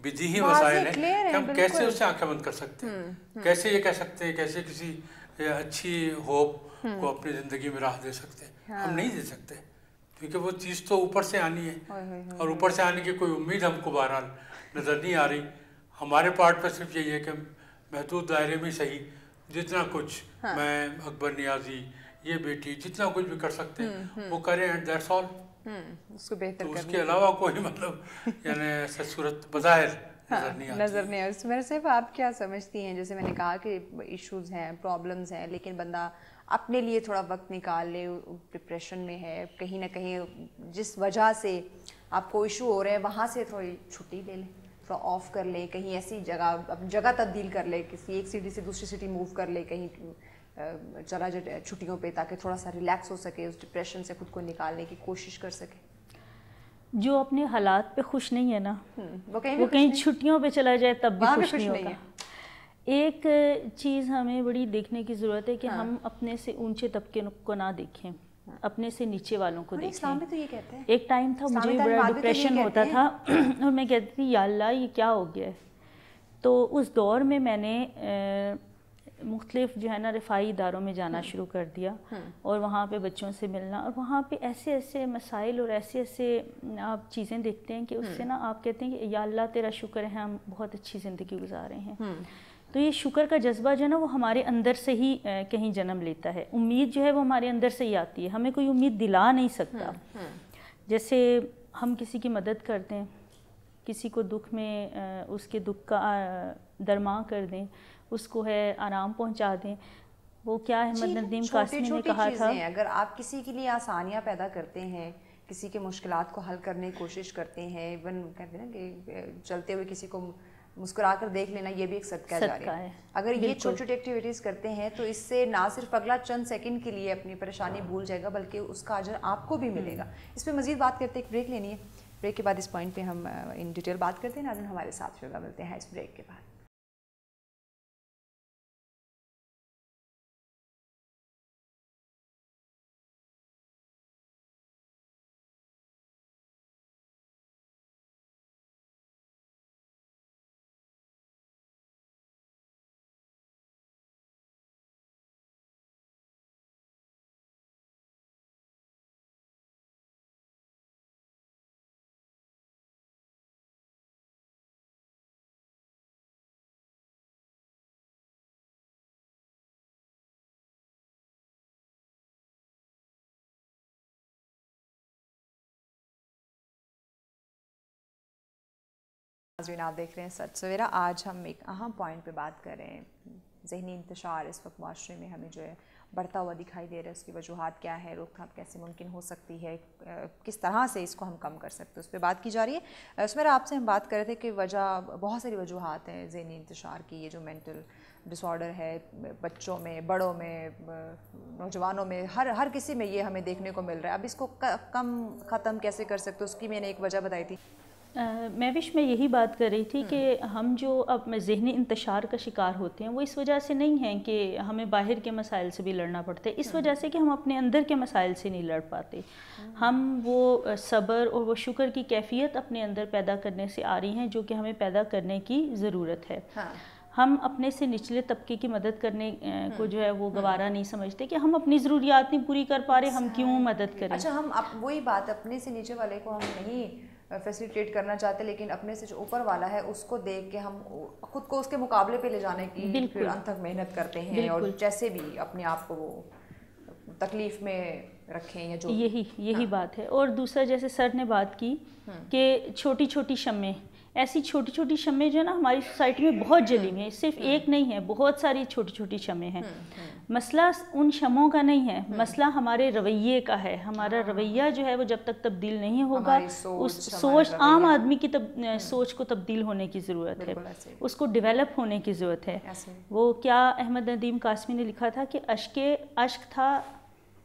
بدیہی مسائل ہیں کہ ہم کیسے اس سے آنکھیں بند کر سکتے ہیں, کیسے یہ کہہ سکتے ہیں, کیسے کسی اچھی ہوپ کو اپنی زندگی میں راہ دے سکتے ہیں. ہم نہیں دے سکتے کیونکہ وہ چیز تو اوپر سے آنی ہے, اور اوپر سے آنے کی کوئی امید ہم کو بہرحال نظر نہیں آ رہی. ہمارے پارٹ پر صرف یہی ہے کہ محدود دائرے میں صحیح جتنا کچھ میں, اکبر نیازی, یہ بیٹی جتنا کچھ بھی کر سکتے ہیں وہ کریں, اینڈ دیٹس آل. اس کو بہتر اس کے علاوہ کوئی مطلب یعنی ایسا صورت بظاہر نظر نہیں آتی. میرے صرف آپ کیا سمجھتی ہیں, جیسے میں نے کہا کہ ایشوز ہیں, پرابلمز ہیں, لیکن بندہ اپنے لیے تھوڑا وقت نکال لے, ڈپریشن میں ہے کہیں نہ کہیں, جس وجہ سے آپ کو ایشو ہو رہے ہیں وہاں سے تھوڑی چھٹی لے لیں, تھوڑا آف کر لیں, کہیں ایسی جگہ اپنی جگہ تبدیل کر لے, کسی ایک سٹی سے دوسری سٹی موو کر لے, کہیں چلا جائے چھٹیوں پہ, تاکہ تھوڑا سا ریلیکس ہو سکے, اس ڈپریشن سے خود کو نکالنے کی کوشش کر سکے. جو اپنے حالات پہ خوش نہیں ہے نا, وہ کہیں چھٹیوں پہ چلا جائے تب بھی خوش نہیں ہوگا. ایک چیز ہمیں بڑی دیکھنے کی ضرورت ہے کہ ہم اپنے سے اونچے طبقے کو نہ دیکھیں, اپنے سے نیچے والوں کو دیکھیں. ایک ٹائم تھا مجھے بڑا ڈپریشن ہوتا تھا اور میں کہتی تھی یا اللہ یہ کیا ہو گیا ہے. تو اس دور میں میں نے مختلف جو ہے نا رفاہی اداروں میں جانا شروع کر دیا, اور وہاں پہ بچوں سے ملنا, اور وہاں پہ ایسے ایسے مسائل اور ایسے ایسے آپ چیزیں دیکھتے ہیں کہ اس سے نا آپ کہتے ہیں کہ یا اللہ تیرا شکر ہے ہم بہت اچھی زندگی گزار رہے ہیں. تو یہ شکر کا جذبہ جو ہے نا وہ ہمارے اندر سے ہی کہیں جنم لیتا ہے. امید جو ہے وہ ہمارے اندر سے ہی آتی ہے, ہمیں کوئی امید دلا نہیں سکتا. جیسے ہم کسی کی مدد کر دیں, کسی کو دکھ میں اس کے دکھ کا درماں کر دیں, اس کو ہے آرام پہنچا دیں. وہ کیا احمد ندیم قاسمی نے کہا تھا, اگر آپ کسی کے لیے آسانیاں پیدا کرتے ہیں, کسی کے مشکلات کو حل کرنے کی کوشش کرتے ہیں, ایون کہتے ہیں کہ چلتے ہوئے کسی کو مسکرا کر دیکھ لینا یہ بھی ایک صدقہ جاریہ ہے. اگر یہ چھوٹی چھوٹی ایکٹیویٹیز کرتے ہیں تو اس سے نہ صرف اگلا چند سیکنڈ کے لیے اپنی پریشانی بھول جائے گا بلکہ اس کا اجر آپ کو بھی ملے گا. اس پہ مزید بات کرتے ایک بریک لینی ہے, بریک کے بعد اس پوائنٹ پہ ہم ان ڈیٹیل بات کرتے ہیں. ناظرین ہمارے ساتھ شعبہ ملتے ہیں اس بریک کے بعد. ناظرین آپ دیکھ رہے ہیں سچ سویرا. آج ہم ایک اہم پوائنٹ پہ بات کر رہے ہیں. ذہنی انتشار اس وقت معاشرے میں ہمیں جو ہے بڑھتا ہوا دکھائی دے رہا ہے, اس کی وجوہات کیا ہے, روک تھام کیسے ممکن ہو سکتی ہے, کس طرح سے اس کو ہم کم کر سکتے ہیں, اس پہ بات کی جا رہی ہے. اس میں آپ سے ہم بات کر رہے تھے کہ وجہ بہت ساری وجوہات ہیں ذہنی انتشار کی. یہ جو مینٹل ڈس آرڈر ہے بچوں میں, بڑوں میں, نوجوانوں میں, ہر کسی میں یہ ہمیں دیکھنے کو مل رہا ہے. اب اس کو کم ختم کیسے کر سکتے, اس کی میں نے ایک وجہ بتائی تھی. مہوش میں یہی بات کر رہی تھی کہ ہم جو اب ذہنی انتشار کا شکار ہوتے ہیں وہ اس وجہ سے نہیں ہیں کہ ہمیں باہر کے مسائل سے بھی لڑنا پڑتا ہے, اس وجہ سے کہ ہم اپنے اندر کے مسائل سے نہیں لڑ پاتے. ہم وہ صبر اور وہ شکر کی کیفیت اپنے اندر پیدا کرنے سے آ رہی ہیں جو کہ ہمیں پیدا کرنے کی ضرورت ہے. ہم اپنے سے نچلے طبقے کی مدد کرنے کو جو ہے وہ گوارا نہیں سمجھتے کہ ہم اپنی ضروریات نہیں پوری کر پا رہے, ہم کیوں مدد کریں. اچھا, ہم وہی بات اپنے سے نیچے والے کو ہم نہیں فیسیلیٹیٹ کرنا چاہتے, لیکن اپنے سے جو اوپر والا ہے اس کو دیکھ کے ہم خود کو اس کے مقابلے پہ لے جانے کی پھر انتھک محنت کرتے ہیں, اور جیسے بھی اپنے آپ کو وہ تکلیف میں رکھیں یا جو یہی بات ہے. اور دوسرا جیسے سر نے بات کی کہ چھوٹی چھوٹی شمعیں, ایسی چھوٹی چھوٹی شمعیں جو ہے نا ہماری سوسائٹی میں بہت جلی ہوئی ہیں, صرف ایک نہیں ہے, بہت ساری چھوٹی چھوٹی شمعیں ہیں. مسئلہ ان شمعوں کا نہیں ہے, مسئلہ ہمارے رویے کا ہے. ہمارا رویہ جو ہے وہ جب تک تبدیل نہیں ہوگا, اس سوچ عام آدمی کی سوچ کو تبدیل ہونے کی ضرورت ہے, اس کو ڈیولپ ہونے کی ضرورت ہے. وہ کیا احمد ندیم قاسمی نے لکھا تھا کہ اشک تھا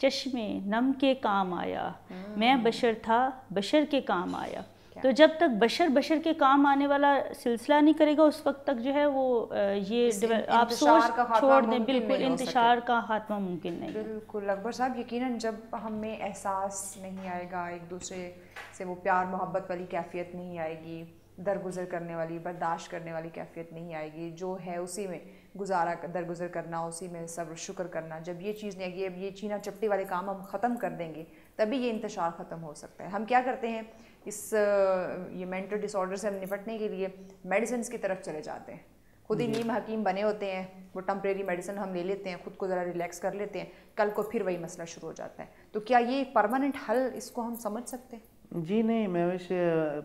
چشمے نم کے کام آیا, میں بشر تھا بشر کے کام آیا. تو جب تک بشر کے کام آنے والا سلسلہ نہیں کرے گا اس وقت تک جو ہے وہ یہ آپ سوچ چھوڑ دیں, بالکل انتشار کا خاتمہ ممکن نہیں. بالکل اکبر صاحب, یقیناً جب ہمیں احساس نہیں آئے گا, ایک دوسرے سے وہ پیار محبت والی کیفیت نہیں آئے گی, درگزر کرنے والی, برداشت کرنے والی کیفیت نہیں آئے گی, جو ہے اسی میں گزارا درگزر کرنا, اسی میں صبر شکر کرنا, جب یہ چیز نہیں آئے گی, یہ چینا چپٹی والے کام ہم ختم کر دیں گے تبھی یہ انتشار ختم ہو سکتا ہے. ہم کیا کرتے ہیں, یہ مینٹل ڈس آرڈر سے ہم نپٹنے کے لیے میڈیسنس کی طرف چلے جاتے ہیں. خود ہی نیم حکیم بنے ہوتے ہیں, وہ ٹمپریری میڈیسن ہم لے لیتے ہیں, خود کو ذرا ریلیکس کر لیتے ہیں, کل کو پھر وہی مسئلہ شروع ہو جاتا ہے. تو کیا یہ پرماننٹ حل اس کو ہم سمجھ سکتے ہیں؟ جی نہیں مہوش,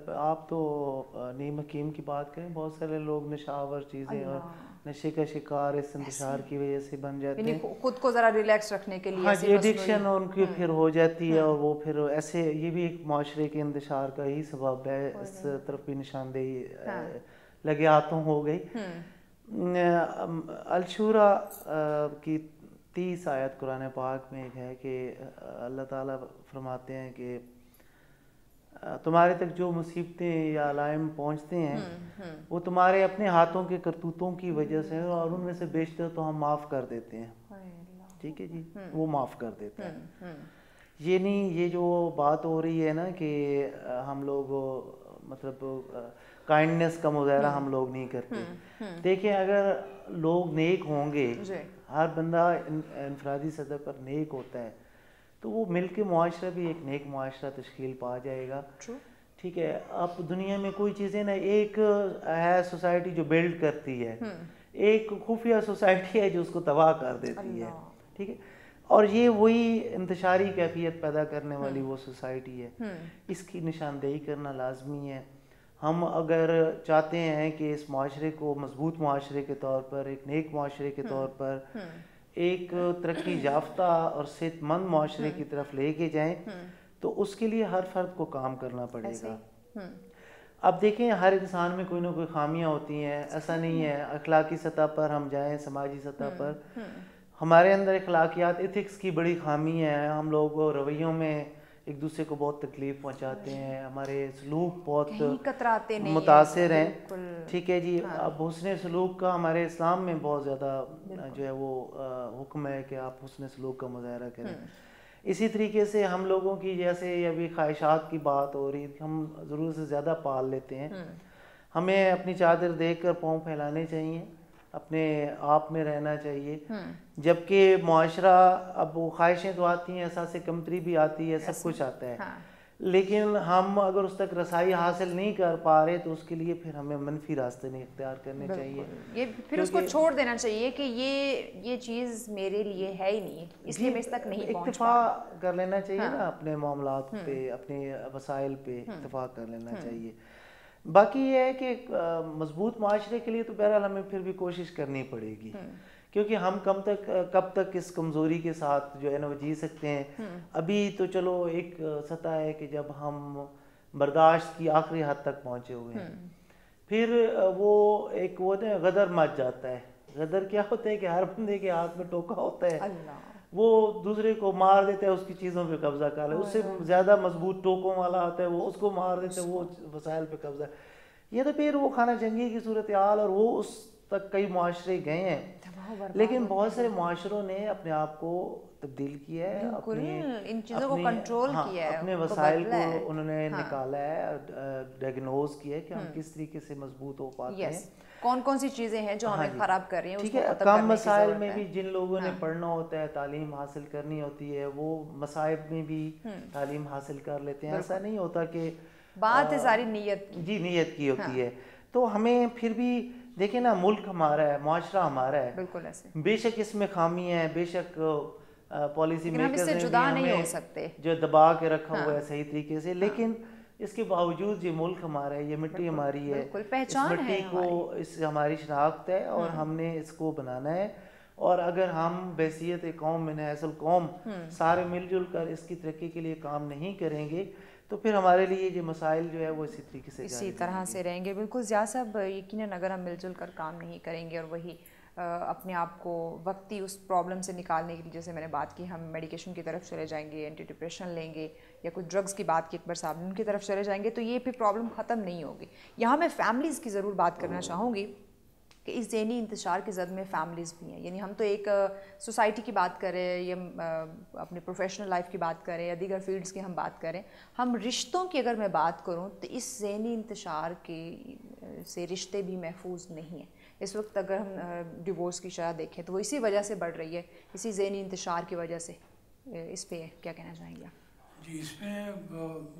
آپ تو نیم حکیم کی بات کریں, بہت سارے لوگ نشاور چیزیں اور نشے کا شکار اس انتشار کی وجہ سے بن جاتے ہیں, خود کو ذرا ریلیکس رکھنے کے لیے. ہاں جی, ایڈکشن ان کی پھر ہو جاتی ہے, اور وہ پھر ایسے, یہ بھی ایک معاشرے کے انتشار کا ہی سبب ہے. اس طرف بھی نشاندہی لگے ہاتھوں ہو گئی. الشورا کی 30 آیت قرآن پاک میں ایک ہے کہ اللہ تعالیٰ فرماتے ہیں کہ تمہارے تک جو مصیبتیں یا علائم پہنچتے ہیں وہ تمہارے اپنے ہاتھوں کے کرتوتوں کی وجہ سے, اور ان میں سے بیشتر تو ہم معاف کر دیتے ہیں. ٹھیک ہے جی, وہ معاف کر دیتا ہے. یہ نہیں, یہ جو بات ہو رہی ہے نا کہ ہم لوگ مطلب کائنڈنس کا مظاہرہ ہم لوگ نہیں کرتے. دیکھیں اگر لوگ نیک ہوں گے, ہر بندہ انفرادی سطح پر نیک ہوتا ہے, تو وہ مل کے معاشرہ بھی ایک نیک معاشرہ تشکیل پا جائے گا. ٹھیک ہے, اب دنیا میں کوئی چیزیں نا, ایک ہے سوسائٹی جو بلڈ کرتی ہے, ایک خفیہ سوسائٹی ہے جو اس کو تباہ کر دیتی ہے. ٹھیک ہے, اور یہ وہی انتشاری کیفیت پیدا کرنے والی وہ سوسائٹی ہے. اس کی نشاندہی کرنا لازمی ہے. ہم اگر چاہتے ہیں کہ اس معاشرے کو مضبوط معاشرے کے طور پر, ایک نیک معاشرے کے طور پر, ایک ترقی یافتہ اور صحت مند معاشرے کی طرف لے کے جائیں, تو اس کے لیے ہر فرد کو کام کرنا پڑے گا. اب دیکھیں ہر انسان میں کوئی نہ کوئی خامیاں ہوتی ہیں، ایسا نہیں ہے اخلاقی سطح پر ہم جائیں، سماجی سطح پر ہمارے اندر اخلاقیات ایتھکس کی بڑی خامی ہے، ہم لوگ رویوں میں ایک دوسرے کو بہت تکلیف پہنچاتے ہیں، ہمارے سلوک بہت متاثر ہیں، ٹھیک ہے جی. اب حسن سلوک کا ہمارے اسلام میں بہت زیادہ جو ہے وہ حکم ہے کہ آپ حسن سلوک کا مظاہرہ کریں. اسی طریقے سے ہم لوگوں کی جیسے ابھی خواہشات کی بات ہو رہی تھی، ہم ضرورت سے زیادہ پال لیتے ہیں. ہمیں اپنی چادر دیکھ کر پاؤں پھیلانے چاہیے، اپنے آپ میں رہنا چاہیے. جبکہ معاشرہ اب وہ خواہشیں تو آتی ہیں، احساس کمتری بھی آتی ہے، سب کچھ آتا ہے، لیکن ہم اگر اس تک رسائی حاصل نہیں کر پا رہے تو اس کے لیے پھر ہمیں منفی راستے نہیں اختیار کرنے چاہیے. یہ پھر اس کو چھوڑ دینا چاہیے کہ یہ چیز میرے لیے ہے ہی نہیں، اس لیے میں اس تک نہیں پہنچ پا. اکتفا کر لینا چاہیے نا اپنے معاملات پہ، اپنے وسائل پہ اتفاق کر لینا چاہیے. باقی یہ ہے کہ مضبوط معاشرے کے لیے تو بہرحال ہمیں پھر بھی کوشش کرنی پڑے گی، کیونکہ ہم کب تک اس کمزوری کے ساتھ جو ہے نا وہ جی سکتے ہیں. ابھی تو چلو ایک سطح ہے کہ جب ہم برداشت کی آخری حد تک پہنچے ہوئے ہیں، پھر وہ ایک وہ غدر مچ جاتا ہے. غدر کیا ہوتا ہے کہ ہر بندے کے ہاتھ میں ٹوکا ہوتا ہے، وہ دوسرے کو مار دیتا ہے، اس کی چیزوں پہ قبضہ کر لے. اس سے زیادہ مضبوط ٹوکوں والا آتا ہے، وہ اس کو مار دیتا ہے، وہ وسائل پہ قبضہ. یہ تو پھر وہ خانہ جنگی کی صورتحال، اور وہ اس تک کئی معاشرے گئے ہیں. لیکن بہت سارے معاشروں نے اپنے آپ کو تبدیل کیا ہے، ان چیزوں کو کنٹرول کیا ہے، اپنے وسائل کو انہوں نے نکالا ہے، ڈائگنوز کیا ہے کہ ہم کس طریقے سے مضبوط ہو پاتے ہیں، کون سی چیزیں ہیں جو ہمیں خراب کر رہی ہیں. ٹھیک ہے، کم مسائل میں بھی جن لوگوں نے پڑھنا ہوتا ہے، تعلیم حاصل کرنی ہوتی ہے، وہ مصائب میں بھی تعلیم حاصل کر لیتے ہیں. ایسا نہیں ہوتا کہ بات ہے ساری نیت کی، جی نیت کی ہوتی ہے. تو ہمیں پھر بھی دیکھیں نا، ملک ہمارا ہے، معاشرہ ہمارا ہے، بالکل ایسے بے شک اس میں خامی ہے، بے شک پالیسی میکرز نے جدا نہیں ہو سکتے جو دبا کے رکھا ہوا ہے صحیح طریقے سے. لیکن اس کے باوجود یہ ملک ہمارا ہے، یہ مٹی ہماری ہے، اس مٹی کو اس ہماری شناخت ہے، اور ہم نے اس کو بنانا ہے. اور اگر ہم بحیثیت قوم من حیث القوم سارے مل جل کر اس کی ترقی کے لیے کام نہیں کریں گے تو پھر ہمارے لیے یہ مسائل جو ہے وہ اسی طریقے سے اسی طرح سے رہیں گے. بالکل ضیاء صاحب، یقیناً اگر ہم مل جل کر کام نہیں کریں گے اور وہی اپنے آپ کو وقتی اس پرابلم سے نکالنے کے لیے، جیسے میں نے بات کی، ہم میڈیکیشن کی طرف چلے جائیں گے، اینٹی ڈپریشن لیں گے، یا کچھ ڈرگس کی بات کی اکبر صاحب نے، ان کی طرف چلے جائیں گے، تو یہ پھر پرابلم ختم نہیں ہوگی. یہاں میں فیملیز کی ضرور بات کرنا چاہوں گی کہ اس ذہنی انتشار کی زد میں فیملیز بھی ہیں. یعنی ہم تو ایک سوسائٹی کی بات کریں، یا اپنے پروفیشنل لائف کی بات کریں، یا دیگر فیلڈز کی ہم بات کریں، ہم رشتوں کی اگر میں بات کروں تو اس ذہنی انتشار کے سے رشتے بھی محفوظ نہیں ہیں. اس وقت اگر ہم ڈیورس کی شرح دیکھیں تو وہ اسی وجہ سے بڑھ رہی ہے، اسی ذہنی انتشار کی وجہ سے. اس پہ کیا کہنا چاہیں گے؟ جی، اس میں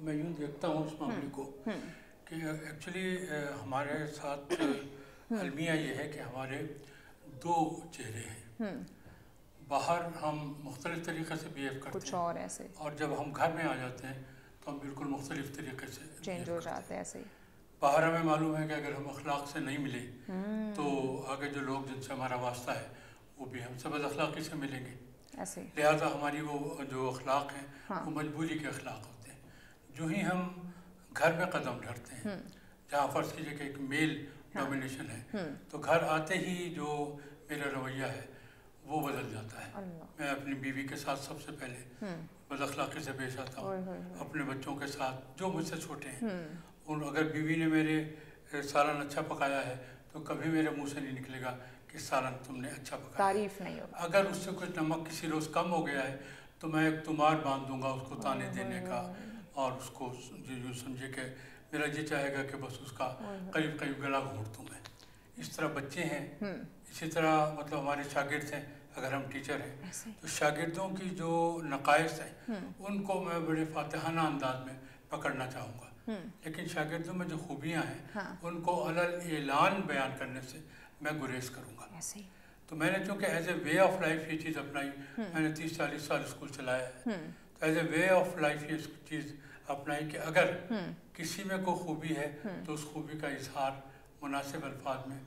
میں یوں دیکھتا ہوں اس معاملے کو کہ ایکچولی ہمارے ساتھ المیہ یہ ہے کہ ہمارے دو چہرے ہیں. باہر ہم مختلف طریقے سے بیہیو کرتے ہیں، کچھ اور ایسے، اور جب ہم گھر میں آ جاتے ہیں تو ہم بالکل مختلف طریقے سے چینج ہو جاتے ہیں. ایسے ہی باہر ہمیں معلوم ہے کہ اگر ہم اخلاق سے نہیں ملے تو آگے جو لوگ جن سے ہمارا واسطہ ہے وہ بھی ہم سے بد اخلاقی سے ملیں گے. لہٰذا ہماری وہ جو اخلاق ہیں وہ مجبوری کے اخلاق ہوتے ہیں. جو ہی ہم گھر میں قدم دھرتے ہیں، جہاں فرض کیجیے کہ ایک میل ڈومینیشن ہے، تو گھر آتے ہی جو میرا رویہ ہے وہ بدل جاتا ہے. میں اپنی بیوی کے ساتھ سب سے پہلے بد اخلاقی سے پیش آتا ہوں، اپنے بچوں کے ساتھ جو مجھ سے چھوٹے ہیں. اگر بیوی نے میرے سالن اچھا پکایا ہے تو کبھی میرے منہ سے نہیں نکلے گا کہ سالن تم نے اچھا پکایا، تعریف نہیں ہوگی. اگر اس سے کچھ نمک کسی روز کم ہو گیا ہے تو میں ایک تمہار باندھ دوں گا اس کو تانے دینے کا، اور اس کو جو سمجھے کہ میرا جی چاہے گا کہ بس اس کا قریب قریب گلا گھونٹ دوں میں. اس طرح بچے ہیں، اسی طرح مطلب ہمارے شاگرد ہیں. اگر ہم ٹیچر ہیں تو شاگردوں کی جو نقائص ہیں ان کو میں بڑے فاتحانہ انداز میں پکڑنا چاہوں گا، لیکن شاگردوں میں جو خوبیاں ہیں ان کو علل اعلان بیان کرنے سے میں گریز کروں گا. تو میں نے چونکہ as a way of life یہ چیز اپنائی، میں نے 30-40 سال اسکول چلایا ہے، تو as a way of life یہ چیز اپنائی کہ اگر کسی میں کوئی خوبی ہے تو اس خوبی کا اظہار مناسب الفاظ میں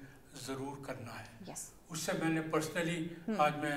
ضرور کرنا ہے. اس سے میں نے پرسنلی آج میں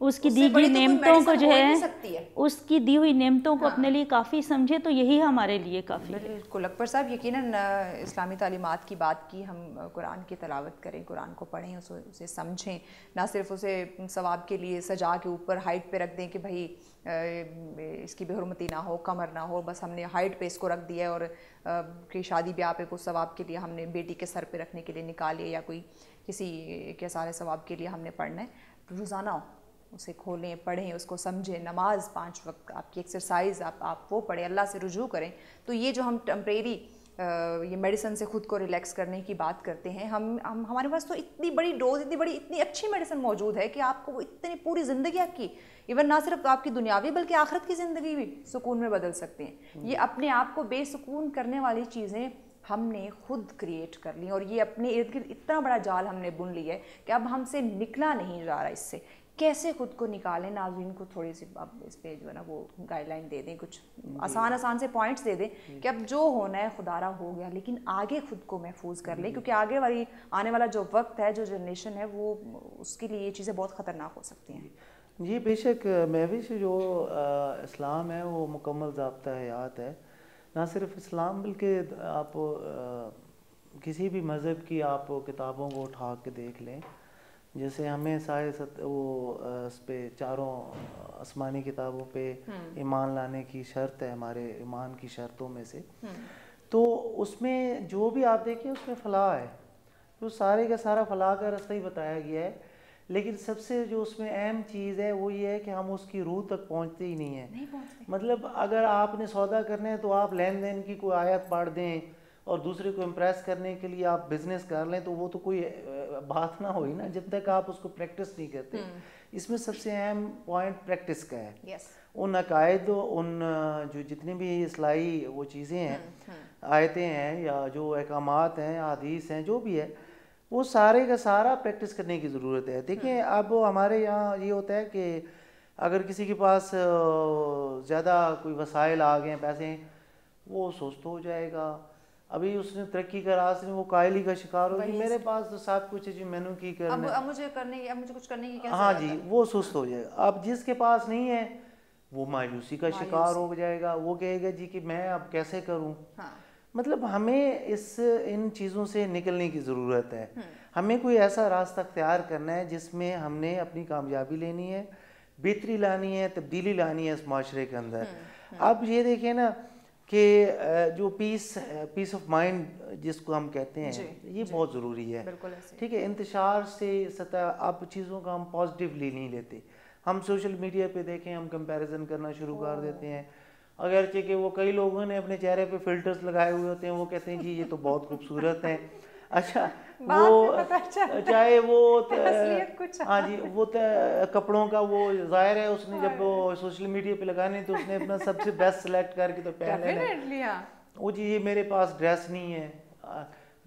اس کی دی ہوئی نعمتوں کو جو ہے اس کی دی ہوئی نعمتوں کو اپنے لیے کافی سمجھے تو یہی ہمارے لیے کافی ہے. بالکل اکبر صاحب یقیناً اسلامی تعلیمات کی بات کی, ہم قرآن کی تلاوت کریں, قرآن کو پڑھیں, اسے سمجھیں, نہ صرف اسے ثواب کے لیے سجا کے اوپر ہائٹ پہ رکھ دیں کہ بھائی اس کی بے حرمتی نہ ہو, کمر نہ ہو, بس ہم نے ہائٹ پہ اس کو رکھ دیا ہے اور کہ شادی بیاہ پہ کچھ ثواب کے لیے ہم نے بیٹی کے سر پہ رکھنے کے لیے نکالے یا کوئی کسی کے سارے ثواب کے لیے ہم نے پڑھنا ہے. روزانہ اسے کھولیں, پڑھیں, اس کو سمجھیں, نماز 5 وقت آپ کی ایکسرسائز آپ وہ پڑھیں, اللہ سے رجوع کریں. تو یہ جو ہم ٹیمپریری یہ میڈیسن سے خود کو ریلیکس کرنے کی بات کرتے ہیں, ہمارے پاس تو اتنی بڑی ڈوز, اتنی اچھی میڈیسن موجود ہے کہ آپ کو وہ اتنی پوری زندگی آپ کی, ایون نہ صرف آپ کی دنیاوی بلکہ آخرت کی زندگی بھی سکون میں بدل سکتے ہیں. یہ اپنے آپ کو بے سکون کرنے والی چیزیں ہم نے خود کریٹ کر لی, اور یہ اپنے ارد گرد اتنا بڑا جال ہم نے بن لیا ہے کہ اب ہم سے نکلا نہیں جا رہا. اس سے کیسے خود کو نکالیں؟ ناظرین کو تھوڑی سی اب اس پہ جو ہے نا وہ گائیڈ لائن دے دیں, کچھ آسان سے پوائنٹس دے دیں کہ اب جو ہونا ہے خدا را ہو گیا, لیکن آگے خود کو محفوظ کر لیں, کیونکہ آنے والا جو وقت ہے, جو جنریشن ہے, وہ اس کے لیے یہ چیزیں بہت خطرناک ہو سکتی ہیں. جی بے شک, محوش جو اسلام ہے وہ مکمل ضابطہ حیات ہے. نہ صرف اسلام بلکہ آپ کسی بھی مذہب کی آپ کتابوں کو اٹھا کے دیکھ لیں, جیسے ہمیں وہ اس پہ چاروں آسمانی کتابوں پہ ایمان لانے کی شرط ہے, ہمارے ایمان کی شرطوں میں سے. تو اس میں جو بھی آپ دیکھیں اس میں فلاح ہے, تو سارے کا سارا فلاح کا راستہ ہی بتایا گیا ہے. لیکن سب سے جو اس میں اہم چیز ہے وہ یہ ہے کہ ہم اس کی روح تک پہنچتے ہی نہیں ہیں. مطلب اگر آپ نے سودا کرنا ہے تو آپ لین دین کی کوئی آیت پڑھ دیں اور دوسرے کو امپریس کرنے کے لیے آپ بزنس کر لیں, تو وہ تو کوئی بات نہ ہوئی نا جب تک آپ اس کو پریکٹس نہیں کرتے. اس میں سب سے اہم پوائنٹ پریکٹس کا ہے. ان عقائد, ان جو جتنی بھی اصلاحی وہ چیزیں ہیں, آیتیں ہیں یا جو احکامات ہیں, حدیث ہیں, جو بھی ہے, وہ سارے کا سارا پریکٹس کرنے کی ضرورت ہے. دیکھیں اب ہمارے یہاں یہ ہوتا ہے کہ اگر کسی کے پاس زیادہ کوئی وسائل آ گئے ہیں, پیسے, وہ سست ہو جائے گا. ابھی اس نے ترقی کا راز نہیں, وہ قائلی کا شکار ہوگی, میرے پاس تو سب کچھ ہے جی, میں نے کی کرنا, اب مجھے کچھ کرنے کی کیسے, ہاں جی, وہ سست ہو جائے گا. اب جس کے پاس نہیں ہے وہ مایوسی کا شکار ہو جائے گا, وہ کہے گا جی کہ میں اب کیسے کروں. مطلب ہمیں ان چیزوں سے نکلنے کی ضرورت ہے. ہمیں کوئی ایسا راستہ اختیار کرنا ہے جس میں ہم نے اپنی کامیابی لینی ہے, بہتری لانی ہے, تبدیلی لانی ہے اس معاشرے کے اندر. اب یہ دیکھیں نا کہ جو پیس آف مائنڈ جس کو ہم کہتے ہیں, یہ بہت ضروری ہے. ٹھیک ہے, انتشار سے سطح اب چیزوں کا ہم پازیٹیولی نہیں لیتے. ہم سوشل میڈیا پہ دیکھیں, ہم کمپیریزن کرنا شروع کر دیتے ہیں, اگرچہ کہ وہ کئی لوگوں نے اپنے چہرے پہ فلٹرز لگائے ہوئے ہوتے ہیں, وہ کہتے ہیں جی یہ تو بہت خوبصورت ہیں. اچھا, وہ چاہے وہ ہاں جی, وہ کپڑوں کا وہ ظاہر ہے, اس نے جب وہ سوشل میڈیا پہ لگانے تو اس نے اپنا سب سے بیسٹ سلیکٹ کر کے تو پہن لینا. وہ جی یہ میرے پاس ڈریس نہیں ہے.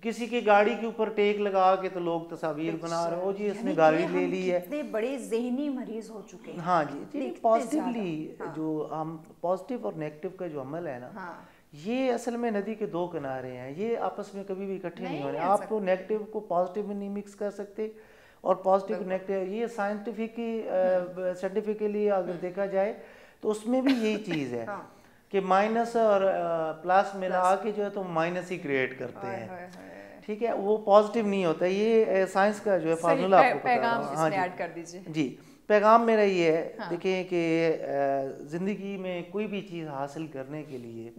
کسی کی گاڑی کے اوپر ٹیک لگا کے تو لوگ تصاویر بنا رہے ہو, جی اس نے گاڑی لے لی ہے. اتنے بڑے ذہنی مریض ہو چکے ہیں. ہاں جی, پازیٹیولی جو ہم پازیٹیو اور نیگیٹو کا جو عمل ہے نا, یہ اصل میں ندی کے دو کنارے ہیں, یہ آپس میں کبھی بھی اکٹھے نہیں ہونے. آپ کو نیگیٹو کو پازیٹیو میں نہیں مکس کر سکتے, اور پازیٹیو کو نیگیٹو, یہ سائنٹیفکلی اگر دیکھا جائے تو اس میں بھی یہی چیز ہے کہ مائنس اور پلس ملا کے جو ہے تو مائنس ہی کریٹ کرتے ہیں. ٹھیک ہے, وہ پازیٹیو نہیں ہوتا. یہ سائنس کا جو ہے فارمولا آپ کو بتا رہا ہوں. جی, پیغام میرا یہ ہے, دیکھیں کہ زندگی میں کوئی بھی چیز حاصل کرنے کے لیے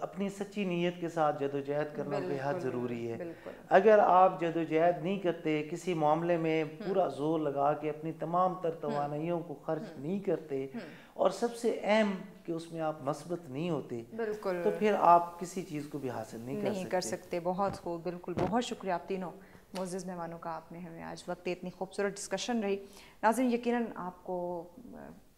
اپنی سچی نیت کے ساتھ جدوجہد کرنا بے حد ضروری ہے. اگر آپ جدوجہد نہیں کرتے, کسی معاملے میں پورا زور لگا کے اپنی تمام تر توانائیوں کو خرچ نہیں کرتے, اور سب سے اہم کہ اس میں آپ مثبت نہیں ہوتے, تو پھر آپ کسی چیز کو بھی حاصل نہیں کر سکتے. بہت خوب, بالکل. بہت شکریہ آپ تینوں معزز مہمانوں کا, آپ نے ہمیں آج وقت اتنی خوبصورت ڈسکشن رہی. ناظرین, یقیناً آپ کو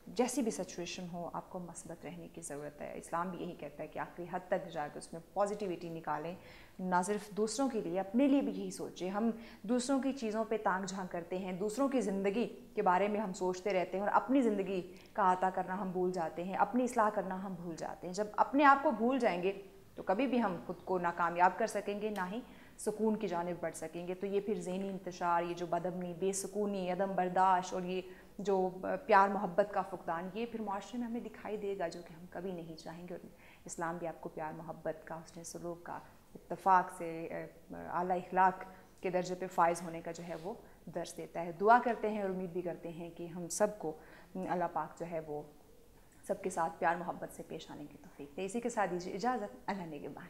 جیسی بھی سچویشن ہو آپ کو مثبت رہنے کی ضرورت ہے. اسلام بھی یہی کہتا ہے کہ آخری حد تک جا کے اس میں پازیٹیوٹی نکالیں, نہ صرف دوسروں کے لیے, اپنے لیے بھی یہی سوچیں. ہم دوسروں کی چیزوں پہ تانگ جھانک کرتے ہیں, دوسروں کی زندگی کے بارے میں ہم سوچتے رہتے ہیں, اور اپنی زندگی کا احاطہ کرنا ہم بھول جاتے ہیں, اپنی اصلاح کرنا ہم بھول جاتے ہیں. جب اپنے آپ کو بھول جائیں گے تو کبھی بھی ہم خود کو نہ کامیاب کر سکیں گے, نہ ہی سکون کی جانب بڑھ سکیں گے. تو یہ پھر ذہنی انتشار, یہ جو بدامنی, بے سکونی, عدم برداشت اور یہ جو پیار محبت کا فقدان، یہ پھر معاشرے میں ہمیں دکھائی دے گا، جو کہ ہم کبھی نہیں چاہیں گے. اور اسلام بھی آپ کو پیار محبت کا، حسن سلوک کا، اتفاق سے اعلیٰ اخلاق کے درجے پہ فائز ہونے کا جو ہے وہ درس دیتا ہے. دعا کرتے ہیں اور امید بھی کرتے ہیں کہ ہم سب کو اللہ پاک جو ہے وہ سب کے ساتھ پیار محبت سے پیش آنے کی توفیق دے. اسی کے ساتھ دیجیے اجازت. اللہ نگہبان.